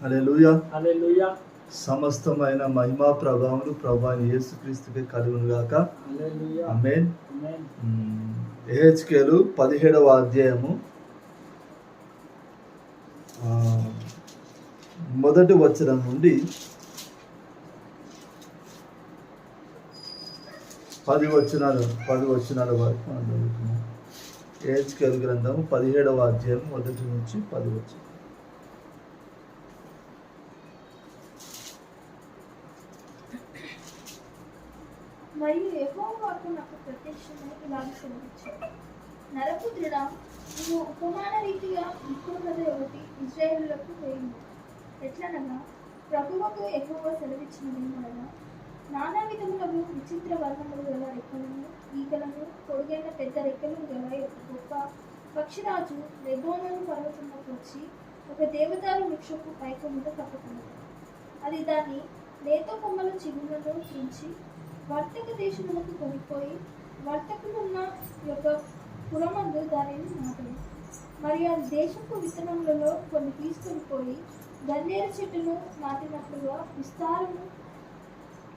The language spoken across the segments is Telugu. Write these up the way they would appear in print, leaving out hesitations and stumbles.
హల్లెలూయా. హల్లెలూయా. సమస్తమైన మహిమా ప్రభావములు ప్రభువైన యేసుక్రీస్తుకే కలుగును గాక. ఆమేన్. యెహెజ్కేలు 17వ అధ్యాయము మొదటి వచనం నుండి 10 వచనాల వరకు మనం చదువుతున్నాం. యెహెజ్కేలు గ్రంథము 17వ అధ్యాయం మొదటి నుంచి 10 వచనం. మరియు యెహోవా వాక్కు నాకు ప్రత్యక్షమై ఇలాగ సెలవిచ్చాడు, నరపుత్రుడా, నువ్వు ఉపమాన రీతిగా ఇప్పుడు కథ ఒకటి ఇశ్రాయేలులకు వేయింది. ఎట్లనగా, ప్రభువుకు యెహోవా సెలవిచ్చినదేమనగా, నానా విధములకు విచిత్ర వర్ణములు గల రెక్కలను, ఈకలను, పొడుగైన పెద్ద రెక్కలను గల ఒక గొప్ప పక్షిరాజు లెబానోను పర్వతమునకు వచ్చి ఒక దేవదారు వృక్షపు పైకొమ్మట కప్పుకున్నది. అది దాని లేత కొమ్మల చిగుళ్లను తుంచి వర్తక దేశములకు కొనిపోయి వర్తకులున్న యొక్క పురమందు దానిని నాటను. మరి ఆ దేశపు విత్తనములలో కొన్ని తీసుకొని పోయి గన్నేరు చెట్టును నాటినట్లుగా విస్తారము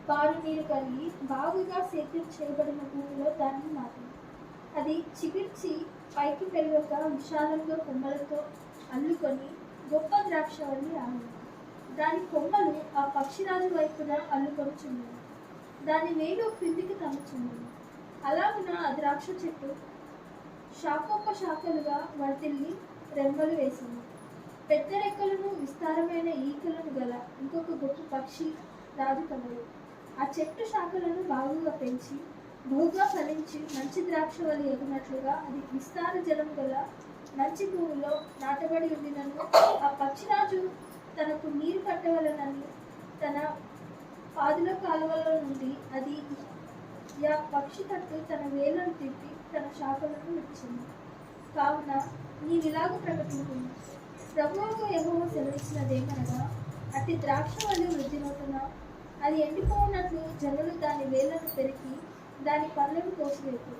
పాలు నీరు కలిగి బాగుగా సేద్యం చేయబడిన భూమిలో దానిని నాటను. అది చిగిర్చి పైకి పెరగక విశాలంగా కొమ్మలతో అల్లుకొని గొప్ప ద్రాక్షవల్లి ఆమె. దాని కొమ్మలు ఆ పక్షిరాజు వైపున అల్లుకొనుచున్నవి. దాని వేలు క్రిందికి తమ్ముచున్నది. అలాగున ఆ ద్రాక్ష చెట్టు శాఖోపశాఖలుగా వర్తిల్లి రెమ్మలు వేసింది. పెద్ద రెక్కలను విస్తారమైన ఈకలను గల ఇంకొక గొప్ప పక్షి రాజు కలదు. ఆ చెట్టు శాఖలను బాగుగా పెంచి బహుగా ఫలించి మంచి ద్రాక్షవల్లి ఎగునట్లుగా అది విస్తార జలం గల మంచి భూమిలో నాటబడి ఉండినను ఆ పక్షిరాజు తనకు నీరు కట్టవలనని తన పాదుల కాలువలో నుండి అది ఆ పక్షి తట్టు తన వేలను తిప్పి తన శాఖలను విడిచింది. కావున నీవిలాగ ప్రకటించుకున్నా, ప్రభువుకు యెహోవా సెలవిచ్చినదేమనగా, అట్టి ద్రాక్ష వల్లి వృద్ధి నోటున అది ఎండిపోయినట్లు జనులు దాని వేళ్లను పెరికి దాని పండ్లను కోసివేపు.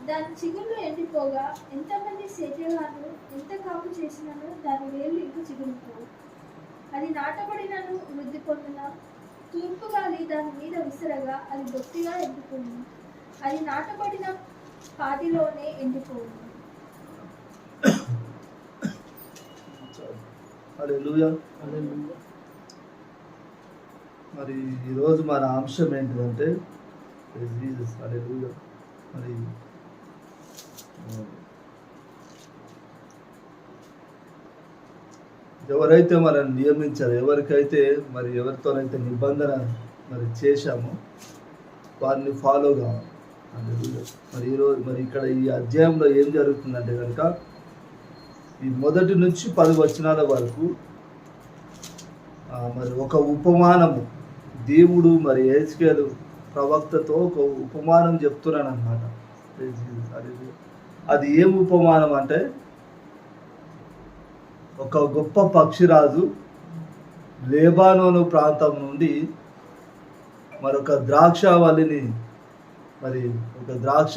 దాని చిగుళ్ళు ఎండిపోగా ఎంతమంది సేద్యగాను ఎంత కాపు చేసినను దాని వేళ్ళు ఇంక చిగురుతావు. అది నాటబడినను వృద్ధి పొందిన తూర్పు గాలి దాని మీద విసరగా అది బొత్తిగా ఎండిపోయింది. అది నాటబడిన పాటిలోనే ఎండిపోయింది. హల్లెలూయా. మరి ఈరోజు మన అంశం ఏంటిదంటే జీసస్. హల్లెలూయా. మరి ఎవరైతే మనల్ని నియమించారో, ఎవరితోనైతే నిబంధన మరి చేశామో వారిని ఫాలో కావాలి. మరి ఈరోజు ఇక్కడ ఈ అధ్యాయంలో ఏం జరుగుతుందంటే కనుక ఈ మొదటి నుంచి 10 వచనాల వరకు మరి ఒక ఉపమానము దేవుడు మరి యెహెజ్కేలు ప్రవక్తతో ఒక ఉపమానం చెప్తున్నాను అన్నమాట. అది ఏం ఉపమానం అంటే, ఒక గొప్ప పక్షిరాజు లెబానోను ప్రాంతం నుండి మరొక ద్రాక్షవల్లిని మరి ఒక ద్రాక్ష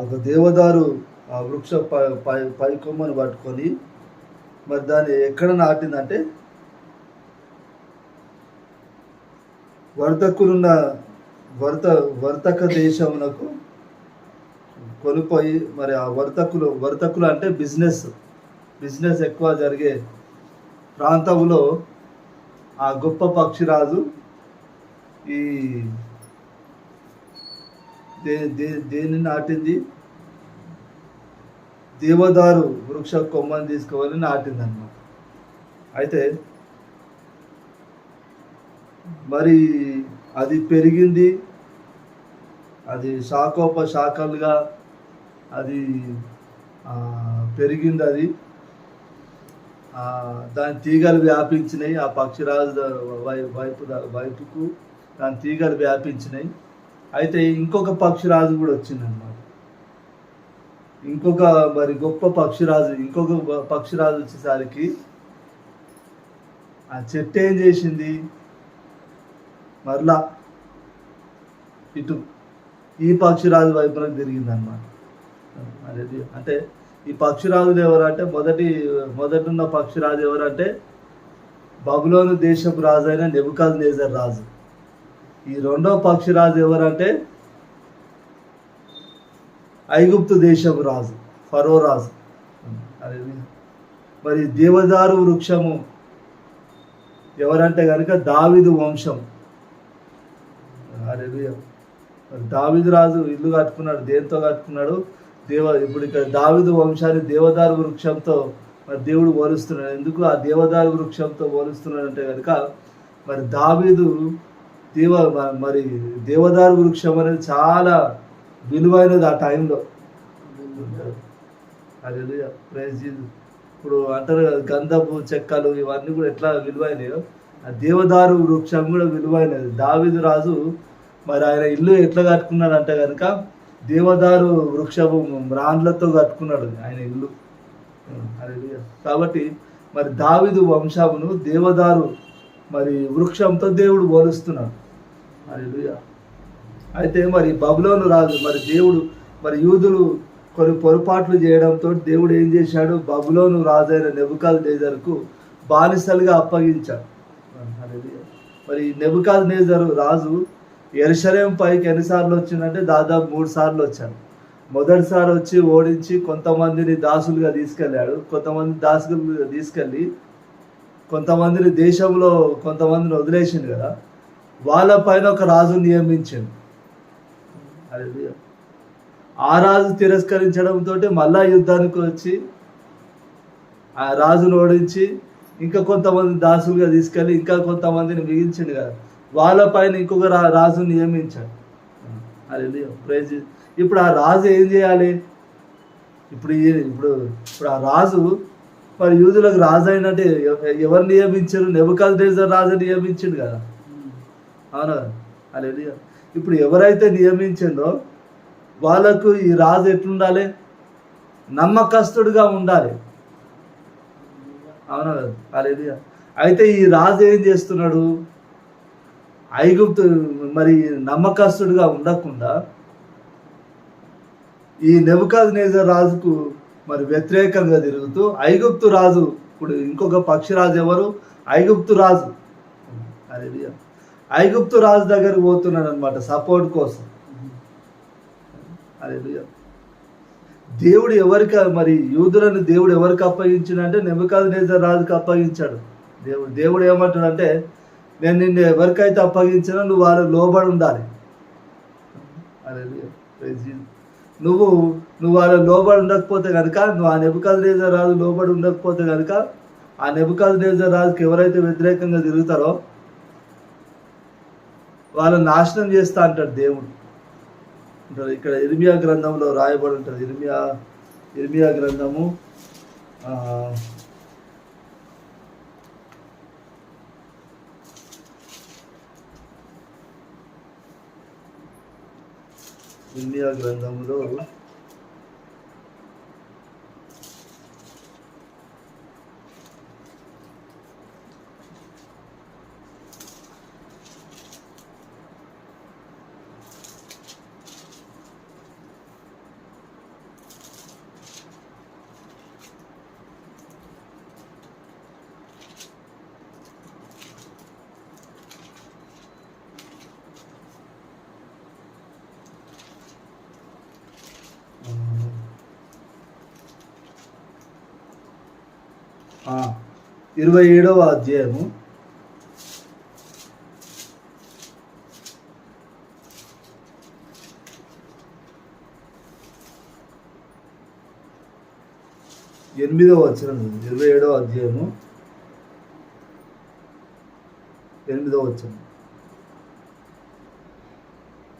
ఒక దేవదారు వృక్ష పై కొమ్మను పట్టుకొని మరి దాన్ని ఎక్కడ నాటిందంటే వర్తక దేశమునకు కొనిపోయి మరి ఆ వర్తకులు అంటే బిజినెస్ ఎక్కువ జరిగే ప్రాంతంలో ఆ గొప్ప పక్షిరాజు ఈ దేన్ని నాటింది, దేవదారు వృక్ష కొమ్మని తీసుకోవాలి నాటింది అన్నమాట. అయితే మరి అది పెరిగింది, అది శాఖోపశాఖలుగా అది పెరిగింది. అది దాని తీగలు వ్యాపించినాయి. ఆ పక్షిరాజు వైపుకు దాని తీగలు వ్యాపించినాయి. అయితే ఇంకొక పక్షిరాజు కూడా వచ్చిందన్నమాట. ఇంకొక పక్షిరాజు వచ్చేసరికి ఆ చెట్టు ఏం చేసింది, మరలా ఇటు ఈ పక్షిరాజు వైపునకు తిరిగింది అనమాట. అనేది అంటే ఈ పక్షిరాజులు ఎవరంటే మొదటున్న పక్షిరాజు ఎవరంటే బబులోను దేశపు రాజు అయిన నెబుకద్నెజర్ రాజు. ఈ రెండో పక్షిరాజు ఎవరంటే ఐగుప్తు దేశపు రాజు ఫరో రాజు. అనేది మరి దేవదారు వృక్షము ఎవరంటే కనుక దావీదు వంశం. హల్లెలూయా. మరి దావీదు రాజు ఇల్లు కట్టుకున్నాడు. దేంతో కట్టుకున్నాడు? ఇప్పుడు ఇక్కడ దావీదు వంశాన్ని దేవదారు వృక్షంతో మరి దేవుడు పోలుస్తున్నాడు. ఎందుకు ఆ దేవదారు వృక్షంతో పోలుస్తున్నాడు అంటే కనుక మరి దావీదు మరి దేవదారు వృక్షం అనేది చాలా విలువైనది ఆ టైంలో. హల్లెలూయా. Praise Jesus. ఇప్పుడు అంటారు కదా గంధపు చెక్కలు ఇవన్నీ కూడా ఎట్లా విలువైనయో ఆ దేవదారు వృక్షం కూడా విలువైనది. దావీదు రాజు మరి ఆయన ఇల్లు ఎట్లా కట్టుకున్నాడు అంటే కనుక దేవదారు వృక్షము రాండ్లతో కట్టుకున్నాడు ఆయన ఇల్లు. హల్లెలూయా. కాబట్టి మరి దావీదు వంశమును దేవదారు మరి వృక్షంతో దేవుడు పోలుస్తున్నాడు. హల్లెలూయా. అయితే మరి బబులోను రాజు మరి యూదులు కొన్ని పొరపాట్లు చేయడంతో దేవుడు ఏం చేశాడు? బబులోను రాజు అయిన నెబుకద్నెజరుకు బానిసలుగా అప్పగించాడు. మరి నెబుకద్నెజరు రాజు యెరూషలేము పైకి ఎన్నిసార్లు వచ్చిందంటే దాదాపు 3 సార్లు వచ్చాడు. మొదటిసారి వచ్చి ఓడించి కొంతమందిని దాసులుగా తీసుకెళ్ళాడు. కొంతమంది దాసులుగా తీసుకెళ్ళి కొంతమందిని దేశంలో కొంతమందిని వదిలేసిండు కదా, వాళ్ళ పైన ఒక రాజును నియమించిండు. హల్లెలూయా. ఆ రాజు తిరస్కరించడంతో మళ్ళా యుద్ధానికి వచ్చి ఆ రాజును ఓడించి ఇంకా కొంతమంది దాసులుగా తీసుకెళ్ళి ఇంకా కొంతమందిని మిగిల్చిండు కదా, వాళ్ళ పైన ఇంకొక రాజును నియమించాడు. హల్లెలూయా. ప్రైజ్. ఇప్పుడు ఆ రాజు ఏం చేయాలి? ఇప్పుడు ఆ రాజు మరి యూదులకు రాజు అయినట్టే ఎవరు నియమించారు? నెబుకద్నెజర్ రాజు నియమించిండు కదా, అవునా? హల్లెలూయా. ఇప్పుడు ఎవరైతే నియమించిండో వాళ్ళకు ఈ రాజు ఎట్లుండాలి? నమ్మకస్తుడుగా ఉండాలి, అవునా? హల్లెలూయా. అయితే ఈ రాజు ఏం చేస్తున్నాడు? ఐగుప్తు మరి నమ్మకస్తుడుగా ఉండకుండా ఈ నెబుకద్నెజర్ రాజుకు మరి వ్యతిరేకంగా తిరుగుతూ ఐగుప్తు రాజు, ఇప్పుడు ఇంకొక పక్షిరాజు ఎవరు? ఐగుప్తు రాజు. హల్లెలూయా. ఐగుప్తు రాజు దగ్గరికి పోతున్నాడు అనమాట సపోర్ట్ కోసం. హల్లెలూయా. దేవుడు మరి యూదులను దేవుడు ఎవరికి అప్పగించాడంటే నెబుకద్నెజర్ రాజుకి అప్పగించాడు. దేవుడు ఏమంటాడంటే నేను నిన్ను ఎవరికైతే అప్పగించానో నువ్వు వాళ్ళకి లోబడి ఉండాలి. హల్లెలూయా. నువ్వు వాళ్ళకి లోబడి ఉండకపోతే కనుక, నువ్వు ఆ నెబుకద్నెజర్ రాజు లోబడి ఉండకపోతే కనుక ఆ నెబుకద్నెజర్ రాజుకి ఎవరైతే వ్యతిరేకంగా తిరుగుతారో వాళ్ళని నాశనం చేస్తా అంటాడు దేవుడు. ఇక్కడ ఇర్మియా గ్రంథంలో రాయబడి ఉంటుంది. ఇర్మియా గ్రంథము 27వ అధ్యాయము 8వ వచనం. 27వ అధ్యాయము 8వ వచనం.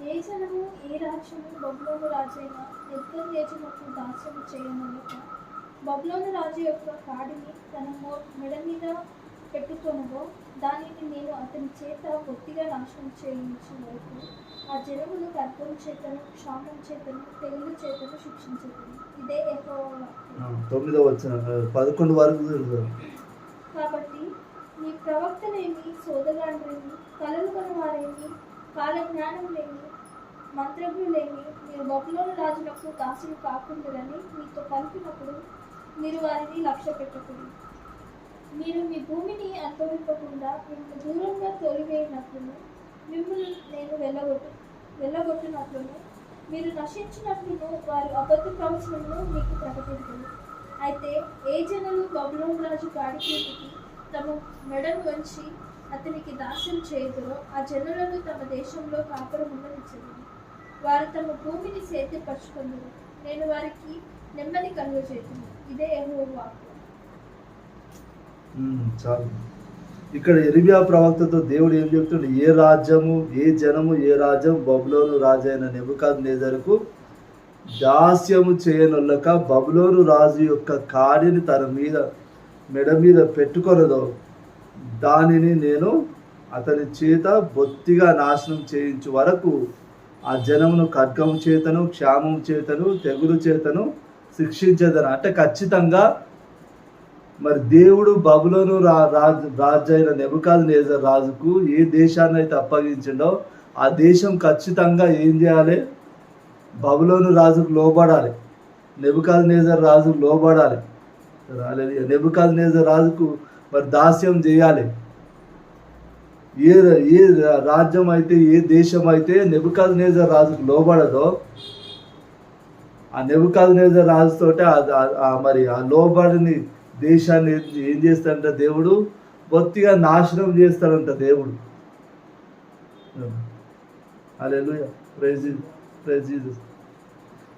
ఏ జనము ఏ రాజ్యము బబులోను రాజైన నెబుకద్నెజరునకు దాస్యము చేయనొల్లక బబులోను రాజు యొక్క కాడిని తన మెడ మీద పెట్టుకొనుగో, దానిని నేను అతని చేత బొత్తిగా నాశనం చేయించు వరకు ఆ జనమును గర్భం చేతను, క్షామం చేతను, తెగులు చేతను శిక్షించదు. ఇదే యెహోవా వాక్కు. 9వ వచనం 11 వరకు. కాబట్టి నీ ప్రవక్తనేమి, సోదగాండ్రేమి, కలలు కనువారేమి, కాల జ్ఞానం లేని మంత్రజ్ఞులేమి మీరు బబులోను రాజులకు దాసులు కాకుండాలని మీతో కలిపినప్పుడు మీరు వారిని లక్ష్య పెట్టకూడదు. మీరు మీ భూమిని అనుభవింపకుండా మిమ్మల్ని దూరంగా తోలివేయినట్లును మిమ్మల్ని నేను వెళ్ళగొట్టినట్లును మీరు నశించినట్లును వారు అబద్ధ ప్రవచనలను మీకు ప్రకటించారు. అయితే ఏ జనులు బబులోను రాజు గాడికి తమ మెడను వంచి అతనికి దాస్యం చేయుదురో ఆ జనులను తమ దేశంలో కాపురం ఉండనిచ్చెదను. వారు తమ భూమిని సేద్యపరచుకొందురు. నేను వారికి నెమ్మది కలుగజేయుదును. ఇదే యెహోవా వాక్కు. చాలు. ఇక్కడ యెరెమీయా ప్రవక్తతో దేవుడు ఏం చెప్తుండే? ఏ రాజ్యము, ఏ జనము, ఏ రాజ్యం బబులోను రాజైన నెబుకద్నెజరుకు దాస్యము చేయనొల్లక బబులోను రాజు యొక్క కాడిని తన మెడ మీద పెట్టుకొనదో దానిని నేను అతని చేత బొత్తిగా నాశనం చేయించు వరకు ఆ జనమును ఖడ్గము చేతను, క్షామము చేతను, తెగులు చేతను శిక్షించేదను. అంటే ఖచ్చితంగా మరి దేవుడు బబులోను రాజు అయిన నెబుకద్నెజరు రాజుకు ఏ దేశాన్ని అయితే అప్పగించిండో ఆ దేశం ఖచ్చితంగా ఏం చేయాలి? బబులోను రాజుకు లోబడాలి. నెబుకద్నెజరు రాజుకు లోబడాలి. నెబుకద్నెజరు రాజుకు మరి దాస్యం చేయాలి. ఏ రాజ్యం అయితే, ఏ దేశం అయితే నెబుకద్నెజరు రాజుకు లోబడదో ఆ నెబుకద్నెజరు రాజుతోటే మరి ఆ లోబడిని దేశాన్ని ఏం చేస్తాడంట? దేవుడు బొత్తిగా నాశనం చేస్తాడంట దేవుడు. హల్లెలూయా, ప్రైజ్ జీసస్.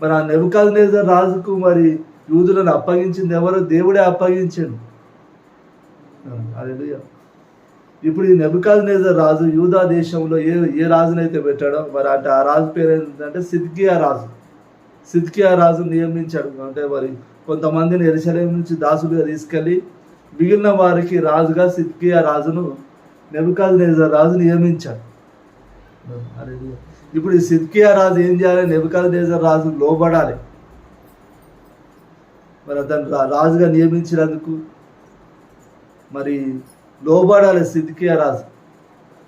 మరి ఆ నెబుకద్నెజరు రాజుకు మరి యూదులను అప్పగించింది ఎవరో? దేవుడే అప్పగించాడు. హల్లెలూయా. ఇప్పుడు ఈ నెబుకద్నెజరు రాజు యూదా దేశంలో ఏ రాజునైతే పెట్టాడో మరి అంటే ఆ రాజు పేరు ఏంటంటే సిద్కియా రాజు. సిద్కియా రాజు నియమించాడు. అంటే మరి కొంతమందిని యెరూషలేము నుంచి దాసులుగా తీసుకెళ్ళి మిగిలిన వారికి రాజుగా సిద్కియా రాజును నెబుకద్నెజరు రాజు నియమించాడు. ఇప్పుడు ఈ సిద్కియా రాజు ఏం చేయాలి? నెబుకద్నెజరు రాజు లోబడాలి. మరి అతను రాజుగా నియమించినందుకు మరి లోబడాలి సిద్కియా రాజు.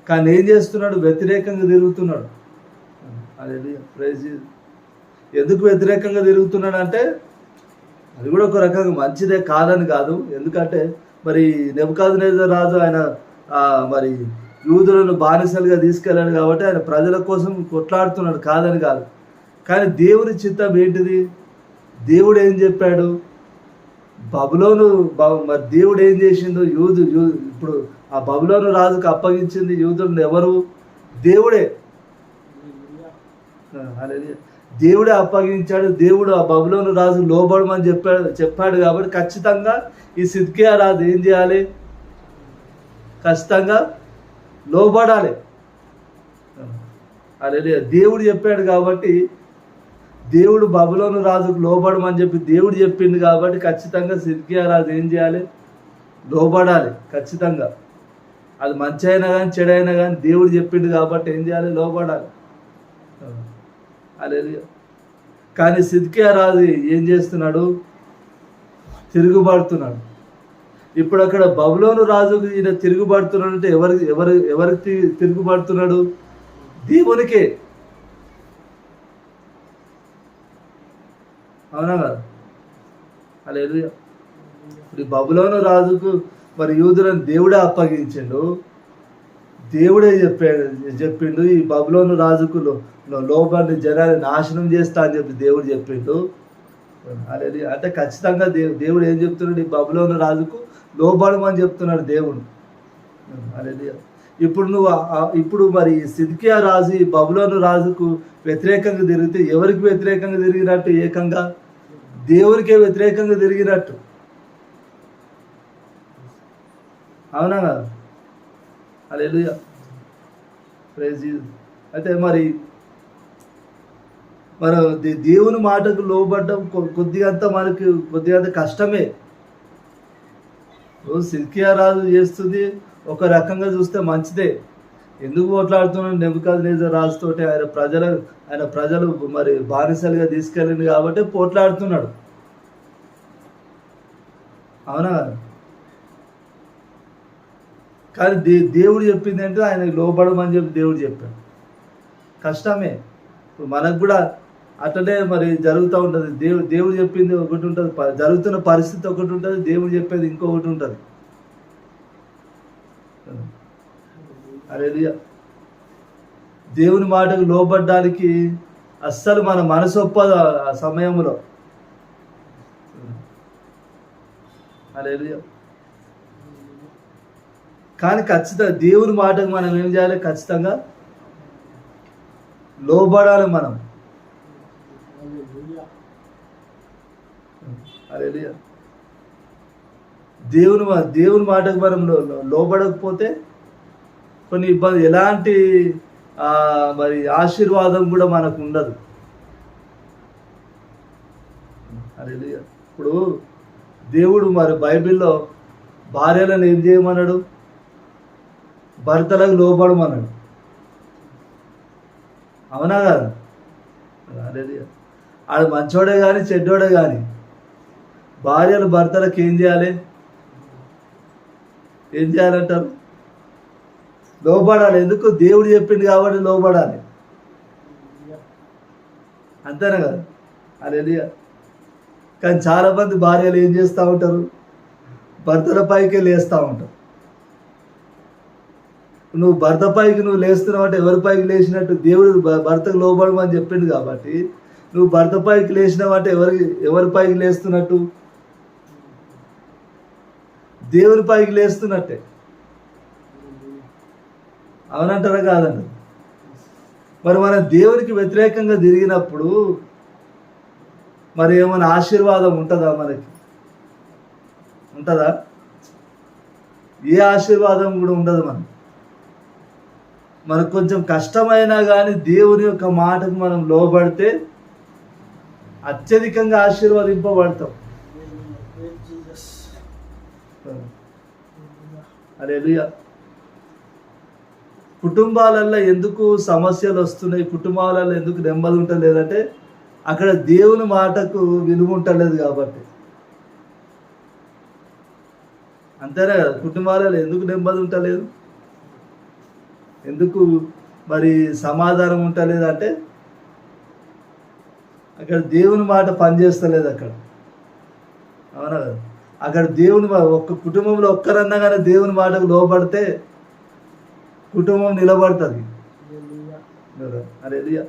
కానీ ఏం చేస్తున్నాడు? వ్యతిరేకంగా తిరుగుతున్నాడు. హల్లెలూయా, ప్రైజ్. ఎందుకు వ్యతిరేకంగా తిరుగుతున్నాడు అంటే అది కూడా ఒక రకంగా మంచిదే, కాదని కాదు. ఎందుకంటే మరి నెబుకద్నెజరు రాజు ఆయన మరి యూదులను బానిసలుగా తీసుకెళ్ళాడు కాబట్టి ఆయన ప్రజల కోసం కొట్లాడుతున్నాడు, కాదని కాదు. కానీ దేవుని చిత్తం ఏంటిది? దేవుడు ఏం చెప్పాడు? బబులోను మరి దేవుడు ఏం చేసిండు? ఇప్పుడు ఆ బబులోను రాజుకు అప్పగించింది యూదులను ఎవరు? దేవుడే. దేవుడే అప్పగించాడు. దేవుడు ఆ బబులోను రాజు లోబడమని చెప్పాడు కాబట్టి ఖచ్చితంగా ఈ సిద్కియా రాజు ఏం చేయాలి? ఖచ్చితంగా లోబడాలి. హల్లెలూయా. దేవుడు చెప్పాడు కాబట్టి, దేవుడు బబులోను రాజుకు లోబడమని చెప్పి దేవుడు చెప్పింది కాబట్టి ఖచ్చితంగా సిద్కియా రాజు ఏం చేయాలి? లోబడాలి ఖచ్చితంగా. అది మంచి అయినా కానీ చెడైనా కానీ దేవుడు చెప్పిండు కాబట్టి ఏం చేయాలి? లోబడాలి. హల్లెలూయా. కానీ సిద్కియా రాజు ఏం చేస్తున్నాడు? తిరుగుబడుతున్నాడు. ఇప్పుడు అక్కడ బబులోను రాజుకు ఈయన తిరుగుబడుతున్నాడు అంటే ఎవరికి తిరుగుబడుతున్నాడు? దేవునికే. అవునా కదా? హల్లెలూయా. ఇప్పుడు బబులోను రాజుకు మరి యూదులను దేవుడే అప్పగించిండు. దేవుడే చెప్పిండు ఈ బబులోను రాజుకు లోబడిన జనాన్ని నాశనం చేస్తా అని చెప్పి దేవుడు చెప్పిండు. హల్లెలూయా. అంటే ఖచ్చితంగా దేవుడు ఏం చెప్తున్నాడు? ఈ బబులోను రాజుకు లోబడమని చెప్తున్నాడు దేవుడు. హల్లెలూయా. ఇప్పుడు మరి సిద్కియా రాజు ఈ బబులోను రాజుకు వ్యతిరేకంగా తిరిగితే ఎవరికి వ్యతిరేకంగా తిరిగినట్టు? ఏకంగా దేవునికే వ్యతిరేకంగా తిరిగినట్టు. అవునా కదా? హల్లెలూయా, ప్రైజ్ జీసస్. అయితే మరి దేవుని మాటకు లోబడ్డం కొద్దిగా కష్టమే. సిద్కియా రాజు చేస్తుంది ఒక రకంగా చూస్తే మంచిదే. ఎందుకు పోట్లాడుతున్నాడు? నెబుకద్నెజరు రాజుతోటి ఆయన ప్రజలు మరి బానిసలుగా తీసుకెళ్ళింది కాబట్టి పోట్లాడుతున్నాడు. అవునా? కానీ దేవుడు చెప్పింది అంటే ఆయన లోబడమని చెప్పి దేవుడు చెప్పాడు. కష్టమే. ఇప్పుడు మనకు కూడా అట్లనే మరి జరుగుతూ ఉంటుంది. దేవుడు చెప్పింది ఒకటి ఉంటుంది, జరుగుతున్న పరిస్థితి ఒకటి ఉంటుంది, దేవుడు చెప్పేది ఇంకొకటి ఉంటుంది. హల్లెలూయా. దేవుని మాటకు లోబడ్డానికి అస్సలు మన మనసు ఒప్పదు ఆ సమయంలో. హల్లెలూయా. కానీ ఖచ్చితంగా దేవుని మాటకు మనం ఏం చేయాలి? ఖచ్చితంగా లోబడాలి మనం. హల్లెలూయా. దేవుని మాటకు మనం లోబడకపోతే కొన్ని ఇబ్బంది, ఎలాంటి మరి ఆశీర్వాదం కూడా మనకు ఉండదు. హల్లెలూయా. ఇప్పుడు దేవుడు మరి బైబిల్లో భార్యలను ఏం చేయమన్నాడు? భర్తలకు లోబడమన్నాడు. అవునా కదా? హల్లెలూయా. ఆడు మంచోడే కానీ చెడ్డోడే కానీ భార్యలు భర్తలకు ఏం చేయాలి? ఏం చేయాలంటారు? లోబడాలి. ఎందుకు? దేవుడు చెప్పింది కాబట్టి లోబడాలి. అంతేనా కదా? హల్లెలూయా. కానీ చాలా మంది భార్యలు ఏం చేస్తూ ఉంటారు? భర్తల పైకి లేస్తూ ఉంటారు. నువ్వు భర్త పైకి నువ్వు లేస్తున్నావు అంటే ఎవరి పైకి లేచినట్టు? దేవుడు భర్తకు లోబడమని చెప్పింది కాబట్టి నువ్వు భర్త పైకి లేచినావు అంటే ఎవరి పైకి లేస్తున్నట్టు? దేవుని పైకి లేస్తున్నట్టే. అవునంటారా కాదండి? మరి మనం దేవునికి వ్యతిరేకంగా తిరిగినప్పుడు మరి ఏమైనా ఆశీర్వాదం ఉంటుందా? ఉంటుందా? ఏ ఆశీర్వాదం కూడా ఉండదు. మనకు కొంచెం కష్టమైనా కానీ దేవుని యొక్క మాటకు మనం లోబడితే అత్యధికంగా ఆశీర్వదింపబడతాం. హల్లెలూయా. కుటుంబాలలో ఎందుకు సమస్యలు వస్తున్నాయి? కుటుంబాలలో ఎందుకు నెమ్మది ఉంటలేదంటే అక్కడ దేవుని మాటకు విలువ ఉంటలేదు కాబట్టి. అంతేనా కదా? కుటుంబాలలో ఎందుకు నెమ్మది ఉంటలేదు, ఎందుకు మరి సమాధానం ఉంటలేదు అంటే అక్కడ దేవుని మాట పనిచేస్తలేదు అక్కడ. అవునా కదా? అక్కడ దేవుని ఒక్క కుటుంబంలో ఒక్కరన్నా కానీ దేవుని మాటకు లోబడితే కుటుంబం నిలబడుతుంది. హల్లెలూయా.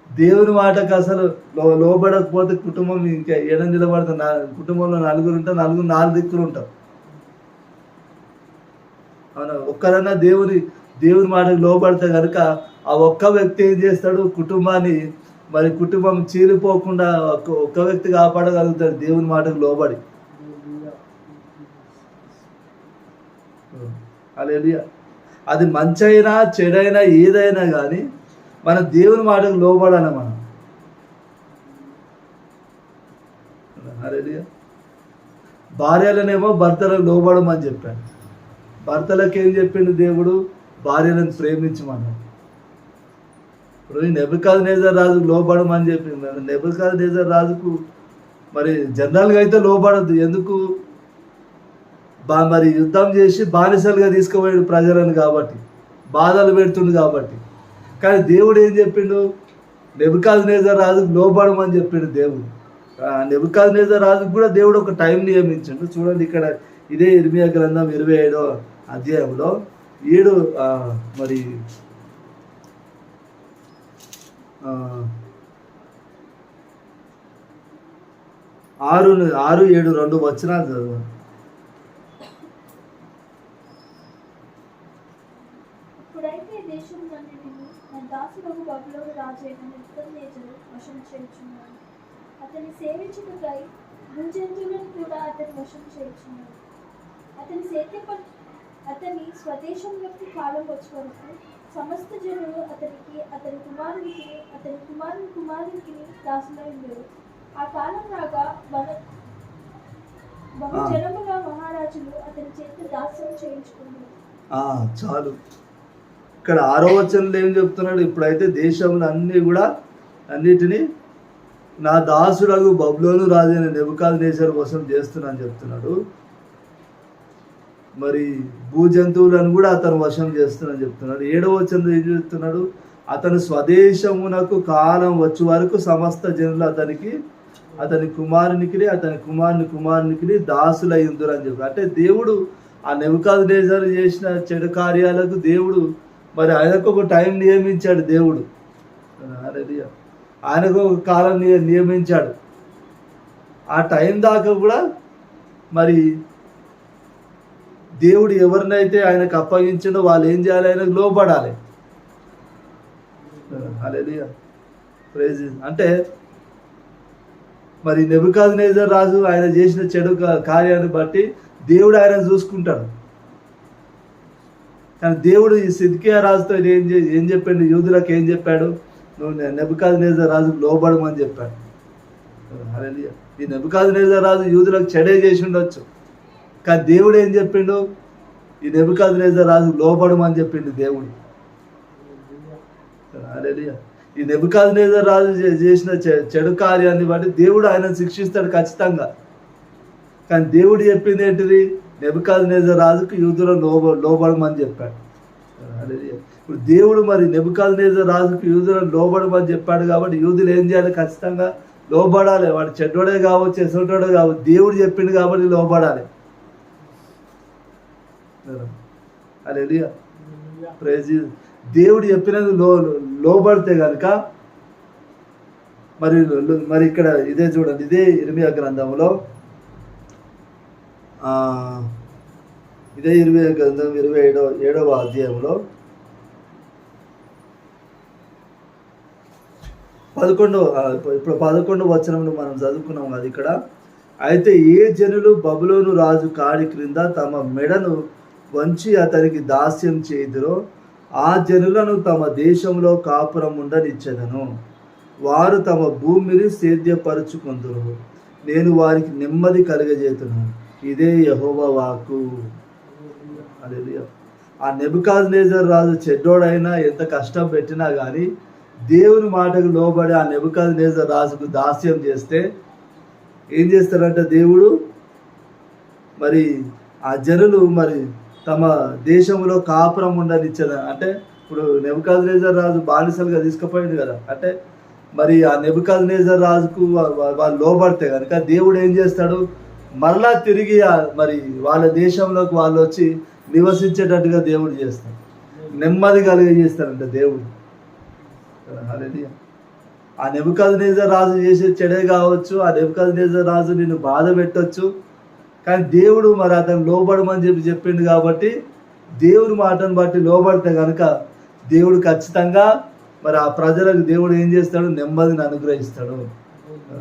దేవుని మాటకు అసలు లోబడకపోతే కుటుంబం ఇంకా ఏడ నిలబడుతుంది? కుటుంబంలో నలుగురు ఉంటారు, నలుగురు నాలుగు దిక్కులు ఉంటారు. అవునా? ఒక్కరన్నా దేవుని మాటకు లోబడితే కనుక ఆ ఒక్క వ్యక్తి ఏం చేస్తాడు? కుటుంబాన్ని మరి కుటుంబం చీలిపోకుండా ఒక్క వ్యక్తి కాపాడగలుగుతాడు దేవుని మాటకు లోబడి. హల్లెలూయా. అది మంచైనా చెడైనా ఏదైనా కానీ మన దేవుని మాటకు లోబడాలి మనం. హల్లెలూయా. భార్యలనేమో భర్తలకు లోబడమని చెప్పాడు. భర్తలకు ఏం చెప్పిండు దేవుడు? భార్యలను ప్రేమించమన్నాడు. ఇప్పుడు నెబుకద్నెజర్ రాజుకు లోబడమని చెప్పింది. నెబుకద్నెజర్ రాజుకు మరి జనరల్గా అయితే లోబడద్దు. ఎందుకు? మరి యుద్ధం చేసి బానిసలుగా తీసుకుపోయాడు ప్రజలను కాబట్టి, బాధలు పెడుతుండు కాబట్టి. కానీ దేవుడు ఏం చెప్పిండు? నెబుకద్నెజర్ రాజుకు లోబడమని చెప్పిండు దేవుడు. నెబుకద్నెజర్ రాజుకు కూడా దేవుడు ఒక టైం నియమించిండు. చూడండి ఇక్కడ ఇదే ఇర్మియా గ్రంథం 27వ అధ్యాయంలో 7 మరి 6, 7, 2 వచనాలు చదవండి. ఇప్పుడైతే దేశములన్నిటిని నా దాసుడగు బబులోను రాజైన నెబుకద్నెజరు వశం చేయుచున్నాడు. అతని సేవించుటకై భూజంతువులను కూడా అతని వశం చేయుచున్నాడు. అతని స్వదేశంలోకి కాలం వచ్చే వరకు సమస్త జనులు అతనికి, అతని కుమారునికి, అతని కుమారునికి దాసులై ఉండేరు. ఆ కాలం రాగా బహుజనముల మహారాజులు అతని చేత దాస్యం చేయించుకున్నారు. చాలు. ఇక్కడ 6వ వచనంలో ఏం చెప్తున్నాడు? ఇప్పుడైతే దేశంలో అన్నిటినీ నా దాసుడగు బబులోను రాజైన నెబుకద్నెజర్ వశం చేస్తున్నాను చెప్తున్నాడు. మరి భూజంతువులను కూడా అతను వశం చేస్తున్నాను చెప్తున్నాడు. 7వ వచనంలో ఏం చెప్తున్నాడు? అతను స్వదేశమునకు కాలం వచ్చే వరకు సమస్త జనులు అతని కుమారునికి దాసులయ్యుందురు అని చెప్పి. అంటే దేవుడు ఆ నెబుకద్నెజరు చేసిన చెడు కార్యాలకు దేవుడు మరి ఆయనకు ఒక టైం నియమించాడు. దేవుడు ఆయనకు ఒక కాలం నియమించాడు. ఆ టైం దాకా కూడా మరి దేవుడు ఎవరినైతే ఆయనకు అప్పగించిండో వాళ్ళు ఏం చేయాలి? ఆయనకు లోబడాలి. హల్లెలూయా, ప్రైజ్. అంటే మరి నెబుకద్నెజరు రాజు ఆయన చేసిన చెడు కార్యాన్ని బట్టి దేవుడు ఆయన చూసుకుంటాడు. కానీ దేవుడు ఈ సిద్కియా రాజుతో ఏం చెప్పాడు? యూదులకు ఏం చెప్పాడు? నువ్వు నెబుకద్నెజరు రాజుకు లోబడమని చెప్పాడు. హల్లెలూయా. ఈ నెబుకద్నెజరు రాజు యూదులకు చెడే చేసి ఉండొచ్చు, కానీ దేవుడు ఏం చెప్పిండు? ఈ నెబుకద్నెజరు రాజుకు లోబడమని చెప్పిండు దేవుడు. హల్లెలూయా. ఈ నెబుకద్నెజరు రాజు చేసిన చెడు కార్యాన్ని బట్టి దేవుడు ఆయన శిక్షిస్తాడు ఖచ్చితంగా. కానీ దేవుడు చెప్పింది ఏంటిది? నెబుకద్నెజరు రాజుకు యూదులను లోబడమని చెప్పాడు. హల్లెలూయా. ఇప్పుడు దేవుడు మరి నెబుకద్నెజరు రాజుకు యూదులను లోబడమని చెప్పాడు కాబట్టి యూదులు ఏం చేయాలి? ఖచ్చితంగా లోబడాలి. వాడు చెడ్డోడే కావచ్చు, ఎసోటోడే కావచ్చు, దేవుడు చెప్పిండు కాబట్టి లోబడాలి. హల్లెలూయా, ప్రైజ్. దేవుడు చెప్పినది లోబడితే కనుక మరి ఇక్కడ ఇదే చూడండి, ఇదే ఇర్మియా గ్రంథంలో ఇదే ఇర్మియా గ్రంథం 27వ అధ్యాయంలో 11వ వచనంలో మనం చదువుకున్నాం కదా ఇక్కడ. అయితే ఏ జనులు బబులోను రాజు కాడి క్రింద తమ మెడను వంచి అతనికి దాస్యం చేయుదురో ఆ జనులను తమ దేశంలో కాపురం ఉండనిచ్చెదను. వారు తమ భూమిని సేద్యపరుచుకొందురు. నేను వారికి నెమ్మది కలుగజేతును. ఇదే యెహోవా వాక్కు. హల్లెలూయా. ఆ నెబుకద్నెజరు రాజు చెడ్డోడైనా ఎంత కష్టం పెట్టినా కానీ దేవుని మాటకు లోబడి ఆ నెబుకద్నెజరు రాజుకు దాస్యం చేస్తే ఏం చేస్తారంటే దేవుడు మరి ఆ జనులు మరి తమ దేశంలో కాపురం ఉండనిచ్చేది. అంటే ఇప్పుడు నెబుకద్నెజరు రాజు బానిసలుగా తీసుకుపోయింది కదా. అంటే మరి ఆ నెబుకద్నెజరు రాజుకు వాళ్ళు లోబడితే కనుక దేవుడు ఏం చేస్తాడు? మరలా తిరిగి మరి వాళ్ళ దేశంలోకి వాళ్ళు వచ్చి నివసించేటట్టుగా దేవుడు చేస్తాడు. నెమ్మది కలిగజేస్తాడంట దేవుడు. హల్లెలూయా. ఆ నెబుకద్నెజరు రాజు చేసే చెడే కావచ్చు, ఆ నెబుకద్నెజరు రాజు నిన్ను బాధ పెట్టొచ్చు, కానీ దేవుడు మరి అతను లోబడమని చెప్పిండు కాబట్టి దేవుని మాటను బట్టి లోబడితే కనుక దేవుడు ఖచ్చితంగా మరి ఆ ప్రజలకు దేవుడు ఏం చేస్తాడు? నెమ్మదిని అనుగ్రహిస్తాడు.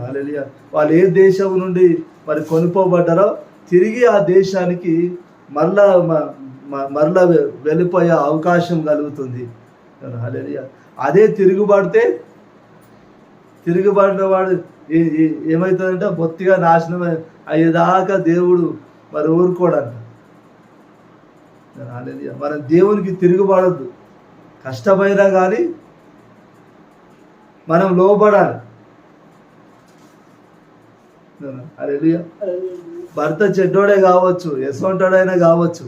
హల్లెలూయా. వాళ్ళు ఏ దేశం నుండి మరి కొనుక్కోబడ్డారో తిరిగి ఆ దేశానికి మరలా వెళ్ళిపోయే అవకాశం కలుగుతుంది. హల్లెలూయా. అదే తిరుగుబడిన వాడు ఏమవుతుందంటే బొత్తిగా నాశనం అయ్యేదాకా దేవుడు మరి ఊరుకోడంట. హల్లెలూయా. మనం దేవునికి తిరుగుబడద్దు. కష్టమైనా కానీ మనం లోబడాలి. హల్లెలూయా. భర్త చెడ్డోడే కావచ్చు, ఎసొంటోడైనా కావచ్చు,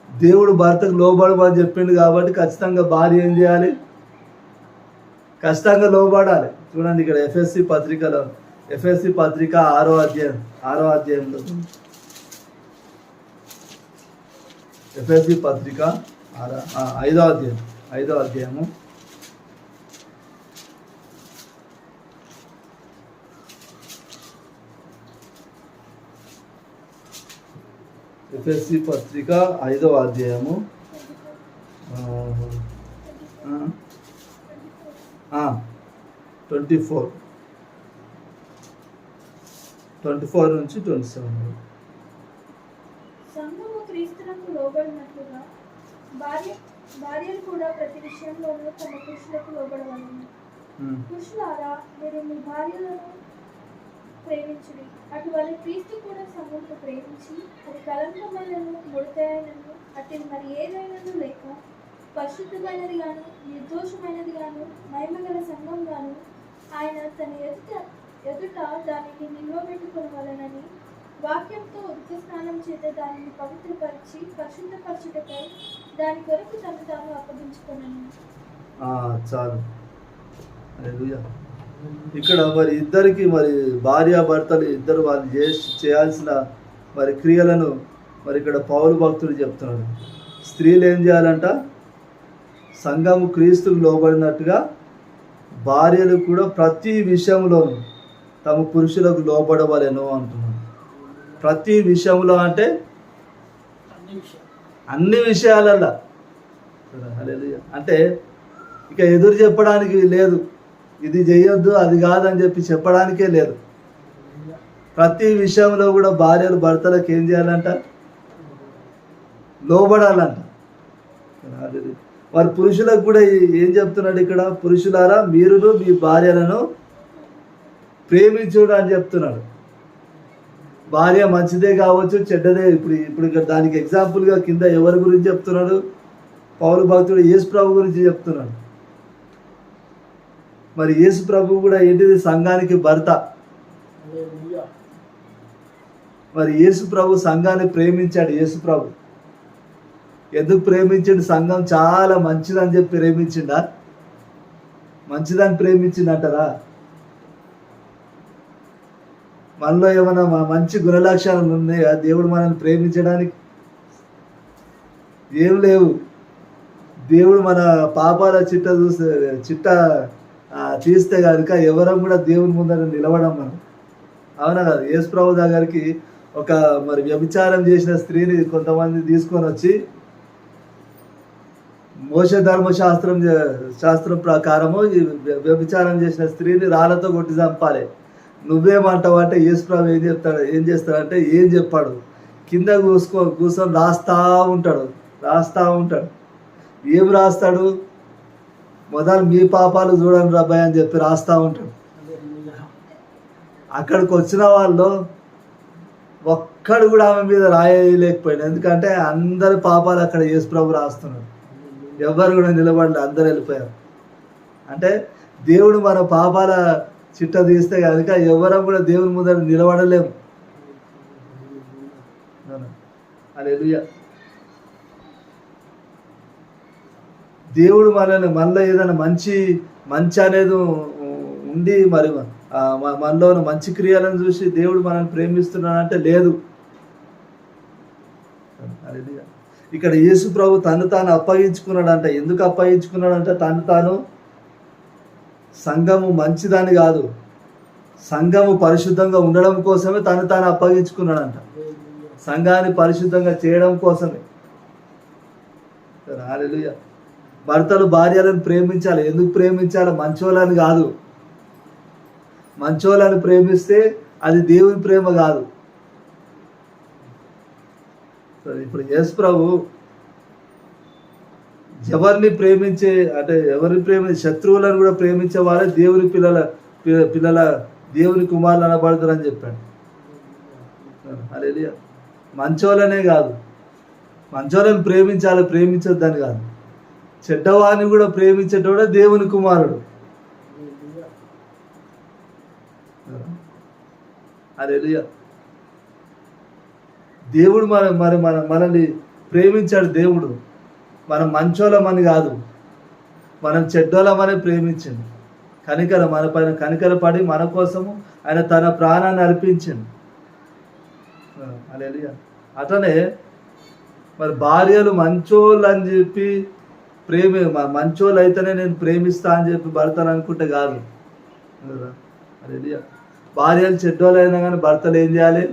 దేవుడు భర్తకు లోబడమని చెప్పిండు కాబట్టి ఖచ్చితంగా భార్య ఏం చేయాలి? ఖచ్చితంగా లోబడాలి. చూడండి ఇక్కడ ఎఫ్ఎస్సి పత్రిక 6వ అధ్యాయంలో ఎఫ్ఎస్సి పత్రిక 5వ అధ్యాయము ఎఫ్ఎస్సి పత్రిక 5వ అధ్యాయము 24 నుంచి 27. సంఘము క్రీస్తునకు లోబడినట్లుగా భార్యలు కూడా ప్రతి విషయంలోనూ తమ పురుషులకు లోబడవలెను. పురుషులారా, మీరు మీ భార్యలను ప్రేమించుడి. అటువలే క్రీస్తు కూడా సంఘమును ప్రేమించి అది కళంకమైనను ముడతైనను అటు మరి ఏదైనను లేక పరిశుద్ధమైనది గాను నిర్దోషమైనది గాను మహిమగల సంఘం గాను ఆయన తన ఎదుట దానిని నిల్వబెట్టుకొనవలెనని వాక్యంతో ఉదక స్నానం చేత దానిని పవిత్రపరిచి పరిశుద్ధపరచుటకై దాని కొరకు తను తాను అప్పగించుకొనెను. చాలు. హల్లెలూయా. ఇక్కడ మరి ఇద్దరికి మరి భార్యాభర్తలు ఇద్దరు వాళ్ళు చేయాల్సిన మరి క్రియలను మరి ఇక్కడ పౌలు భక్తుడు చెప్తున్నాడు. స్త్రీలు ఏం చేయాలంట? సంఘము క్రీస్తుకు లోబడినట్టుగా భార్యలు కూడా ప్రతి విషయంలోనూ తమ పురుషులకు లోబడవలెను అంటున్నాడు. ప్రతి విషయంలో అంటే అన్ని విషయాలల్లో. అంటే ఇక ఎదురు చెప్పడానికి లేదు, ఇది చేయొద్దు అది కాదని చెప్పి చెప్పడానికే లేదు. ప్రతి విషయంలో కూడా భార్యలు భర్తలకు ఏం చేయాలంట? లోబడాలంట. వారి పురుషులకు కూడా ఏం చెప్తున్నాడు ఇక్కడ? పురుషులారా మీరును మీ భార్యలను ప్రేమించుడు అని చెప్తున్నాడు. భార్య మంచిదే కావచ్చు చెడ్డదే. ఇప్పుడు ఇక్కడ దానికి ఎగ్జాంపుల్గా కింద ఎవరి గురించి చెప్తున్నాడు? పౌలు భక్తుడు యేసు ప్రభు గురించి చెప్తున్నాడు. మరి యేసు ప్రభు కూడా ఏంటిది? సంఘానికి భర్త. మరి యేసు ప్రభు సంఘాన్ని ప్రేమించాడు. యేసు ప్రభు ఎందుకు ప్రేమించాడు? సంఘం చాలా మంచిదని చెప్పి ప్రేమించిండా? మంచిదని ప్రేమించిందంటారా? మనలో ఏమైనా మంచి గుణలక్షణాలు ఉన్నాయా దేవుడు మనల్ని ప్రేమించడానికి? ఏం లేవు. దేవుడు మన పాపాల చిట్ట తీస్తే కనుక ఎవరం కూడా దేవుని ముందర నిలవడం మనం. అవునా కదా? యేసు ప్రభు దగ్గరికి ఒక మరి వ్యభిచారం చేసిన స్త్రీని కొంతమంది తీసుకొని వచ్చి మోషే శాస్త్రం ప్రకారము ఈ వ్యభిచారం చేసిన స్త్రీని రాళ్లతో కొట్టి చంపాలి. నువ్వేమంటావు అంటే యేసు ప్రభు ఏం చేస్తాడంటే ఏం చెప్పాడు? కింద కూర్చొని రాస్తా ఉంటాడు. ఏం రాస్తాడు? మొదలు మీ పాపాలు చూడండి రబ్బాయి అని చెప్పి రాస్తా ఉంటాడు. అక్కడికి వచ్చిన వాళ్ళు ఒక్కడు కూడా ఆమె మీద రాయలేకపోయాడు. ఎందుకంటే అందరి పాపాలు అక్కడ యేసు ప్రభు రాస్తున్నాడు. ఎవరు కూడా నిలబడి అందరు వెళ్ళిపోయారు. అంటే దేవుడు మన పాపాల చిట్ట తీస్తే కనుక ఎవరం కూడా దేవుని ముందర నిలబడలేము. హల్లెలూయా. దేవుడు మనలో ఏదైనా మంచి అనేది ఉండి మరి మనలో మంచి క్రియలను చూసి దేవుడు మనల్ని ప్రేమిస్తున్నాడంటే లేదు. హల్లెలూయా. ఇక్కడ యేసు ప్రభు తను తాను అప్పగించుకున్నాడంట. ఎందుకు అప్పగించుకున్నాడంటే తను తాను సంఘము మంచిదని కాదు, సంఘము పరిశుద్ధంగా ఉండడం కోసమే తను తాను అప్పగించుకున్నాడంట. సంఘాన్ని పరిశుద్ధంగా చేయడం కోసమే. హల్లెలూయా. భర్తలు భార్యలను ప్రేమించాలి. ఎందుకు ప్రేమించాలి? మంచోళ్ళని కాదు. మంచోళ్ళని ప్రేమిస్తే అది దేవుని ప్రేమ కాదు. ఇప్పుడు యేసు ప్రభు ఎవరిని శత్రువులను కూడా ప్రేమించే వాళ్ళే దేవుని పిల్లల దేవుని కుమారులు అనబడతారు అని చెప్పాడు. హల్లెలూయా. మంచోళ్ళనే కాదు, మంచోళ్ళని ప్రేమించొద్దని కాదు, చెడ్డవాడిని కూడా ప్రేమించేటోడే దేవుని కుమారుడు. హల్లెలూయా. దేవుడు మనల్ని ప్రేమించాడు. దేవుడు మనం మంచోళ్ళమని కాదు, మనం చెడ్డోళ్ళమని ప్రేమించింది. మన పైన కనికరపడి మన కోసము ఆయన తన ప్రాణాన్ని అర్పించింది. హల్లెలూయా. అట్లనే మరి భార్యలు మంచోళ్ళు అని చెప్పి మంచోళ్ళు అయితేనే నేను ప్రేమిస్తా అని చెప్పి భర్తలు అనుకుంటే కాదు. హల్లెలూయా. భార్యలు చెడ్డోళ్ళు అయినా కానీ భర్తలు ఏం చేయాలి?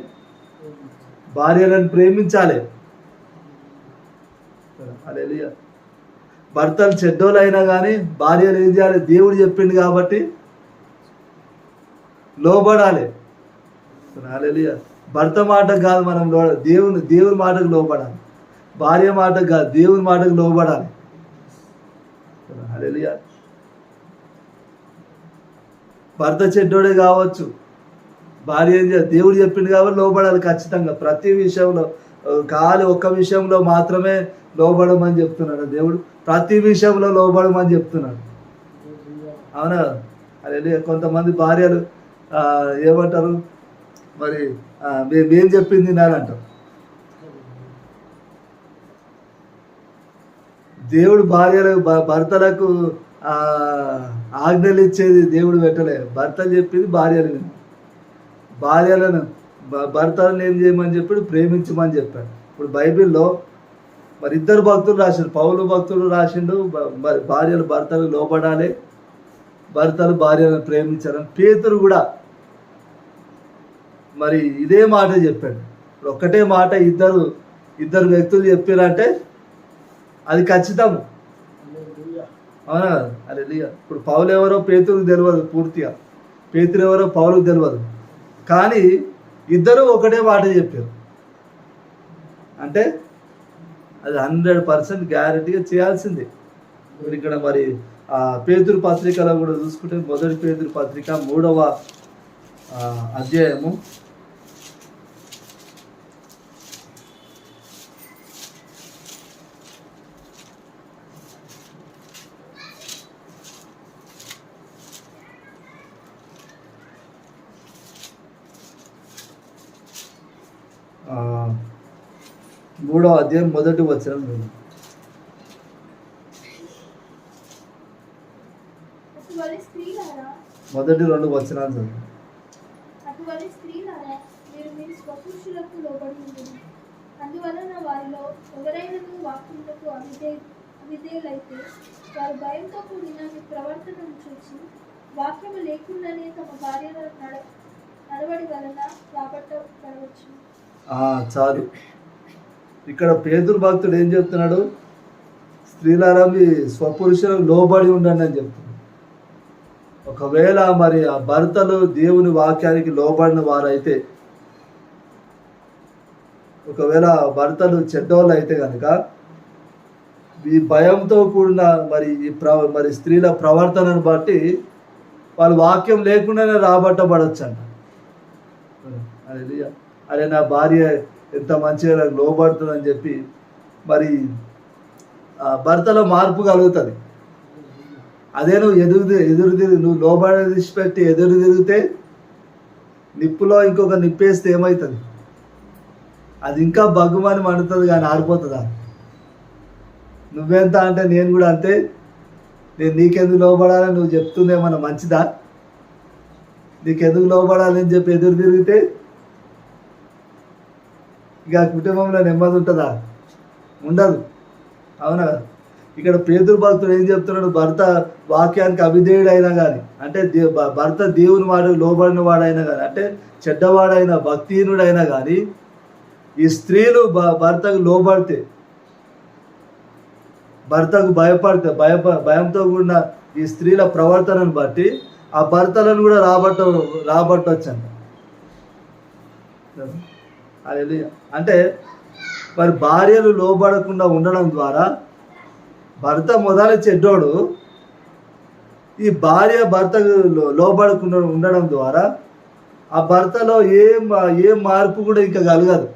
భార్యలను ప్రేమించాలి. హల్లెలూయా. భర్తలు చెడ్డోళ్ళు అయినా కానీ భార్యలు ఏం చేయాలి? దేవుడు చెప్పింది కాబట్టి లోబడాలి. హల్లెలూయా. భర్త మాటకు కాదు మనం దేవుని మాటకు లోబడాలి. భార్య మాటకు కాదు దేవుని మాటకు లోబడాలి. హల్లెలూయా. భర్త చెడ్డోడే కావచ్చు, భార్య ఏం చేయాలి? దేవుడు చెప్పింది కాబట్టి లోబడాలి ఖచ్చితంగా. ప్రతి విషయంలో ఒక్క విషయంలో మాత్రమే లోబడమని చెప్తున్నాడు దేవుడు. ప్రతి విషయంలో లోబడమని చెప్తున్నాడు. అవునా? అదే కొంతమంది భార్యలు ఏమంటారు మరి మేమేం చెప్పింది నానంటారు. దేవుడు భర్తలకు ఆజ్ఞలు ఇచ్చేది దేవుడు పెట్టలే, భర్తలు చెప్పింది భార్యలు విని, భార్యలను భర్తలను ఏం చేయమని చెప్పాడు, ప్రేమించమని చెప్పాడు. ఇప్పుడు బైబిల్లో మరి ఇద్దరు భక్తులు రాసిండు, పౌలు భక్తులు రాసిండు, మరి భార్యలు భర్తలు లోబడాలి, భర్తలు భార్యలను ప్రేమించాలని. పేతురు కూడా మరి ఇదే మాట చెప్పాడు. ఇప్పుడు ఒక్కటే మాట ఇద్దరు వ్యక్తులు చెప్పారంటే అది ఖచ్చితము, అవునా? అరే ఇప్పుడు పౌలు ఎవరో పేతురుకు తెలియదు పూర్తిగా, పేతురు ఎవరో పౌలుకు తెలియదు, కానీ ఇద్దరు ఒకటే మాట చెప్పారు అంటే అది 100% గ్యారెంటీగా చేయాల్సిందే. మీరు ఇక్కడ మరి పేతురు పత్రికలో కూడా చూసుకుంటే, మొదటి పేతురు పత్రిక 3వ అధ్యాయము 3వ అధ్యాయం మొదటి వచనం. మొదటి 2 వచనాలు చదువు. అటువంటి స్త్రీలారా మీరు మీ స్వపురుషులకు లోబడి ఉండండి. అందువలన వారిలో ఎవరైనా వాక్యములకు అవిధేయులైతే వారు భయంతో కూడిన మీ ప్రవర్తనను చూసి వాక్యము లేకుండానే తమ భార్యల నడవడి వలన రాబట్టబడవచ్చు. చాలు. ఇక్కడ పేతురు భక్తుడు ఏం చెప్తున్నాడు, స్త్రీలారా మీ స్వపురుషులకు లోబడి ఉండండి అని చెప్తున్నాడు. ఒకవేళ మరి ఆ భర్తలు దేవుని వాక్యానికి లోబడిన వారైతే, ఒకవేళ భర్తలు చెడ్డోళ్ళు అయితే కనుక ఈ భయంతో కూడిన మరి స్త్రీల ప్రవర్తనను బట్టి వాళ్ళు వాక్యం లేకుండానే రాబట్టబడచ్చు అంట. అరే నా భార్య ఎంత మంచిగా నాకు లోబడుతుందని చెప్పి మరి భర్తలో మార్పు కలుగుతుంది. అదే నువ్వు ఎదురు తిరిగి నువ్వు లోబడి తీసిపెట్టి ఎదురు తిరిగితే నిప్పులో ఇంకొక నిప్పేస్తే ఏమవుతుంది, అది ఇంకా బగ్గుమని మండుతుంది కానీ ఆరిపోతుందా? నువ్వెంత అంటే నేను కూడా అంతే, నేను నీకెందుకు లోబడాలని నువ్వు చెప్తుందేమన్నా మంచిదా? నీకెందుకు లోబడాలని చెప్పి ఎదురు తిరిగితే ఇక కుటుంబంలో నెమ్మది ఉంటుందా? ఉండదు, అవునా? ఇక్కడ పేతురు భక్తుడు ఏం చెప్తున్నాడు, భర్త వాక్యానికి అవిధేయుడైనా కానీ, అంటే భర్త దేవుని వాడు లోబడిన వాడైనా కానీ, అంటే చెడ్డవాడైనా భక్తిహీనుడైనా కానీ, ఈ స్త్రీలు భర్తకు లోబడితే, భర్తకు భయంతో కూడిన ఈ స్త్రీల ప్రవర్తనను బట్టి ఆ భర్తలను కూడా రాబట్టవచ్చు అంట. అంటే మరి భార్యలు లోబడకుండా ఉండడం ద్వారా భర్త మొదలు చెడ్డోడు, ఈ భార్య భర్తకు లోబడకుండా ఉండడం ద్వారా ఆ భర్తలో ఏం మార్పు కూడా ఇంకా కలగదు.